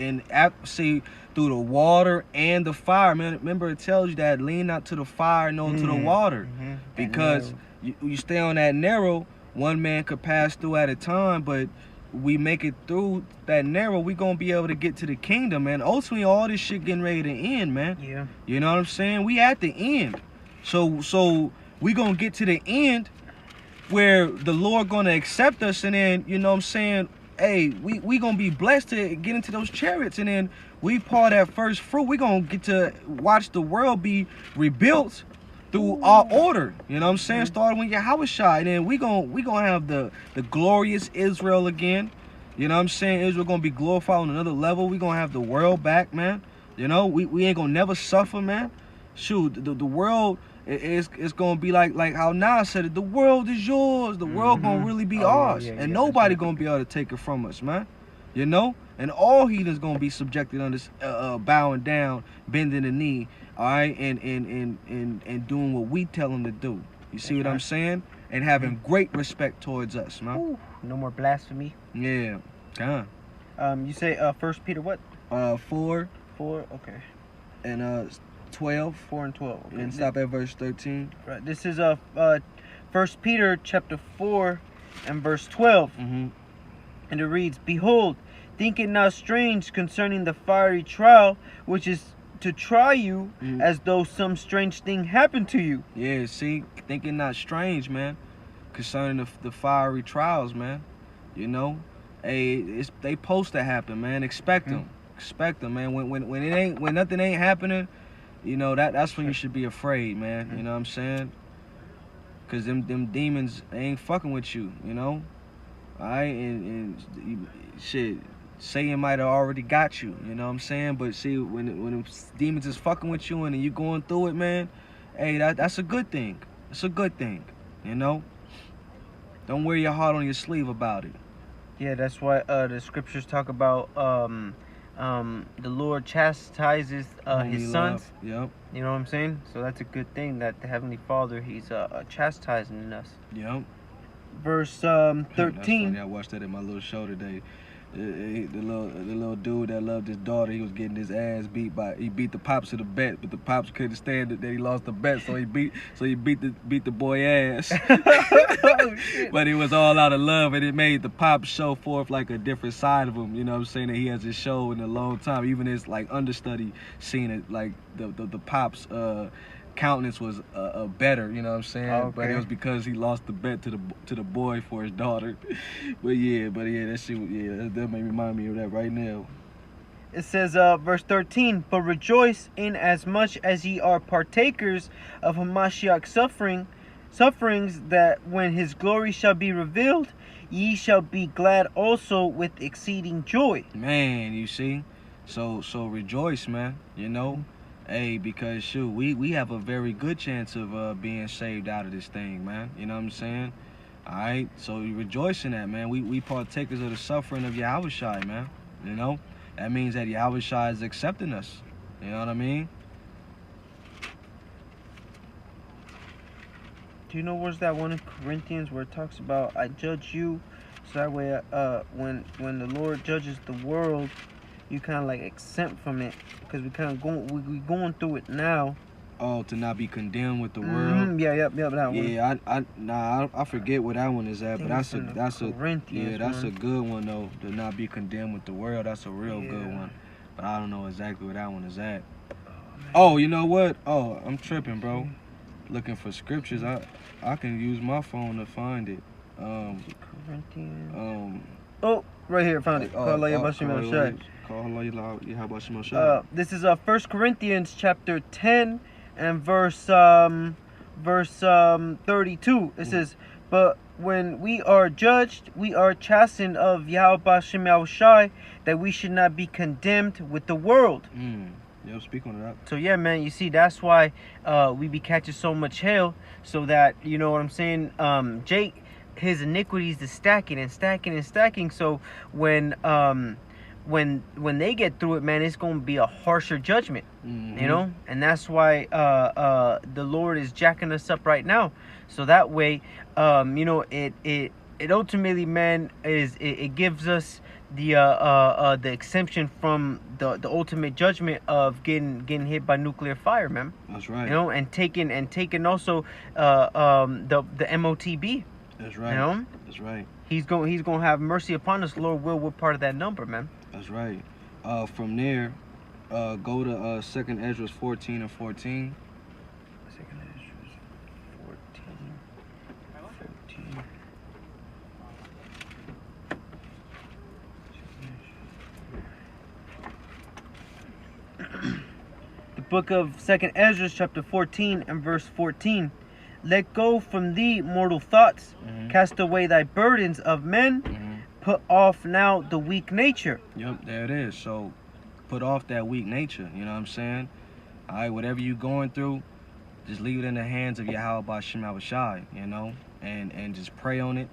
through the water and the fire, man. Remember, it tells you that lean not to the fire, no to the water, because you stay on that narrow. One man could pass through at a time, but we make it through that narrow, we gonna be able to get to the kingdom, man. Ultimately, all this shit getting ready to end, man. Yeah. You know what I'm saying? We at the end. So we gonna get to the end where the Lord gonna accept us, and then, you know what I'm saying, hey, we gonna be blessed to get into those chariots, and then we part that first fruit. We gonna get to watch the world be rebuilt through our order. You know what I'm saying? Starting with Yahweh Shai, and then we gonna have the glorious Israel again. You know what I'm saying? Israel gonna be glorified on another level. We gonna have the world back, man. You know, we ain't gonna never suffer, man. Shoot, the world is gonna be like how Nas said it. The world is yours. The world gonna really be ours, and nobody gonna be able to take it from us, man. You know, and all heathens gonna be subjected under bowing down, bending the knee, all right, and doing what we tell them to do. You see what I'm saying? And having great respect towards us, man. Ooh, no more blasphemy. Yeah. You say 1 Peter what? 4. 4. Okay. And 12. 4 and 12. Okay. And stop at verse 13. Right. This is 1 Peter chapter 4 and verse 12. And it reads, "Behold, think it not strange concerning the fiery trial, which is to try you, as though some strange thing happened to you." Yeah, see, think it not strange, man, concerning the fiery trials, man. You know, hey, they supposed to happen, man. Expect them, man. When nothing ain't happening, you know, that's when you should be afraid, man. You know what I'm saying? Cause them demons ain't fucking with you, you know. Alright, and shit, Satan might have already got you, you know what I'm saying? But see, when them demons is fucking with you and you going through it, man, hey, that's a good thing. It's a good thing, you know. Don't wear your heart on your sleeve about it. Yeah, that's why the scriptures talk about the Lord chastises his sons. Yep. You know what I'm saying? So that's a good thing that the Heavenly Father, he's chastising us. Yep. Verse That's 13. funny. I watched that in my little show today. The little dude that loved his daughter, he was getting his ass beat he beat the pops to the bet, but the pops couldn't stand it that he lost the bet, so he beat the boy ass. Oh, shit. But it was all out of love, and it made the pops show forth like a different side of him. You know what I'm saying? That he hasn't shown in a long time. Even his like understudy seen it, like the pops countenance was better, you know what I'm saying? Okay. But it was because he lost the bet to the boy for his daughter. but yeah, that shit, that made me remind me of that right now. It says, verse 13, but rejoice in as much as ye are partakers of Hamashiach's sufferings, that when his glory shall be revealed, ye shall be glad also with exceeding joy. Man, you see? So rejoice, man, you know? Hey, because shoot, we have a very good chance of being saved out of this thing, man. You know what I'm saying? Alright, so you rejoice in that, man. We partakers of the suffering of Yahushua, man. You know? That means that Yahushua is accepting us. You know what I mean? Do you know where's that one in Corinthians where it talks about I judge you, so that way when the Lord judges the world, you kind of like exempt from it, because we going through it now. Oh, to not be condemned with the world. Yeah, that one. Yeah, I forget where that one is at, but that's a good one though. To not be condemned with the world, that's a real good one. But I don't know exactly where that one is at. Oh, you know what? Oh, I'm tripping, bro. Looking for scriptures. I can use my phone to find it. Corinthians. Oh, right here, found it. This is 1 Corinthians chapter 10 and verse 32. It says, but when we are judged, we are chastened of Yahweh Bashem Yahushai, that we should not be condemned with the world. Yeah, speak on that. So yeah, man, you see, that's why we be catching so much hell, so that, you know what I'm saying, Jake, his iniquities is stacking and stacking and stacking. So when they get through it, man, it's gonna be a harsher judgment. You know, and that's why the Lord is jacking us up right now, so that way, you know, it ultimately, man, it gives us the exemption from the ultimate judgment of getting hit by nuclear fire, man. That's right. You know, and taking also the MOTB. That's right. You know? That's right. He's gonna have mercy upon us. Lord will, we're part of that number, man. That's right. From there, go to 2nd Ezra 14 and 14. 2nd Ezra 14. The book of 2nd Ezra, chapter 14 and verse 14. Let go from thee mortal thoughts, cast away thy burdens of men, put off now the weak nature. Yep, there it is. So put off that weak nature, you know what I'm saying? All right, whatever you're going through, just leave it in the hands of Yahweh Bashem Yahushai, you know, and just pray on it,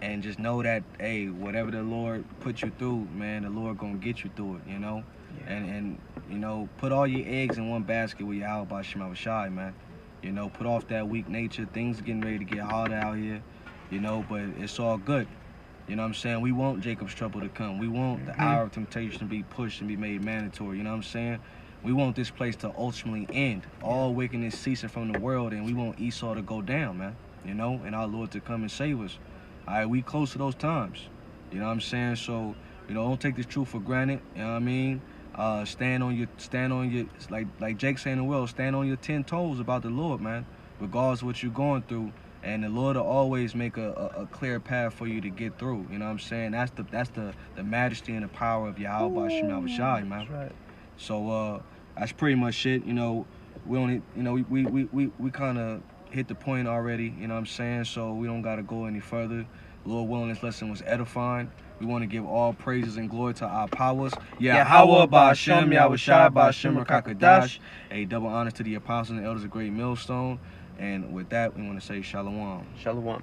and just know that, hey, whatever the Lord put you through, man, the Lord gonna get you through it, you know? Yeah. And you know, put all your eggs in one basket with Yahweh Bashem Yahushai, man. You know, put off that weak nature. Things are getting ready to get harder out here, you know, but it's all good. You know what I'm saying? We want Jacob's trouble to come. We want the hour of temptation to be pushed and be made mandatory. You know what I'm saying? We want this place to ultimately end. All wickedness ceasing from the world, and we want Esau to go down, man. You know, and our Lord to come and save us. All right, we close to those times. You know what I'm saying? So, you know, don't take this truth for granted. You know what I mean? Stand on your, like Jake saying in the world, stand on your 10 toes about the Lord, man. Regardless of what you're going through. And the Lord will always make a clear path for you to get through. You know what I'm saying? That's the majesty and the power of Yahweh Bashem Yahushai, man. That's right. So that's pretty much it. You know, we only, you know, we kind of hit the point already. You know what I'm saying? So we don't gotta go any further. Lord willing, this lesson was edifying. We want to give all praises and glory to our powers. Yahweh Bashem Yahushai Bashem Rakakadash. A double honor to the apostles and elders of Great Millstone. And with that, we want to say Shalom. Shalom.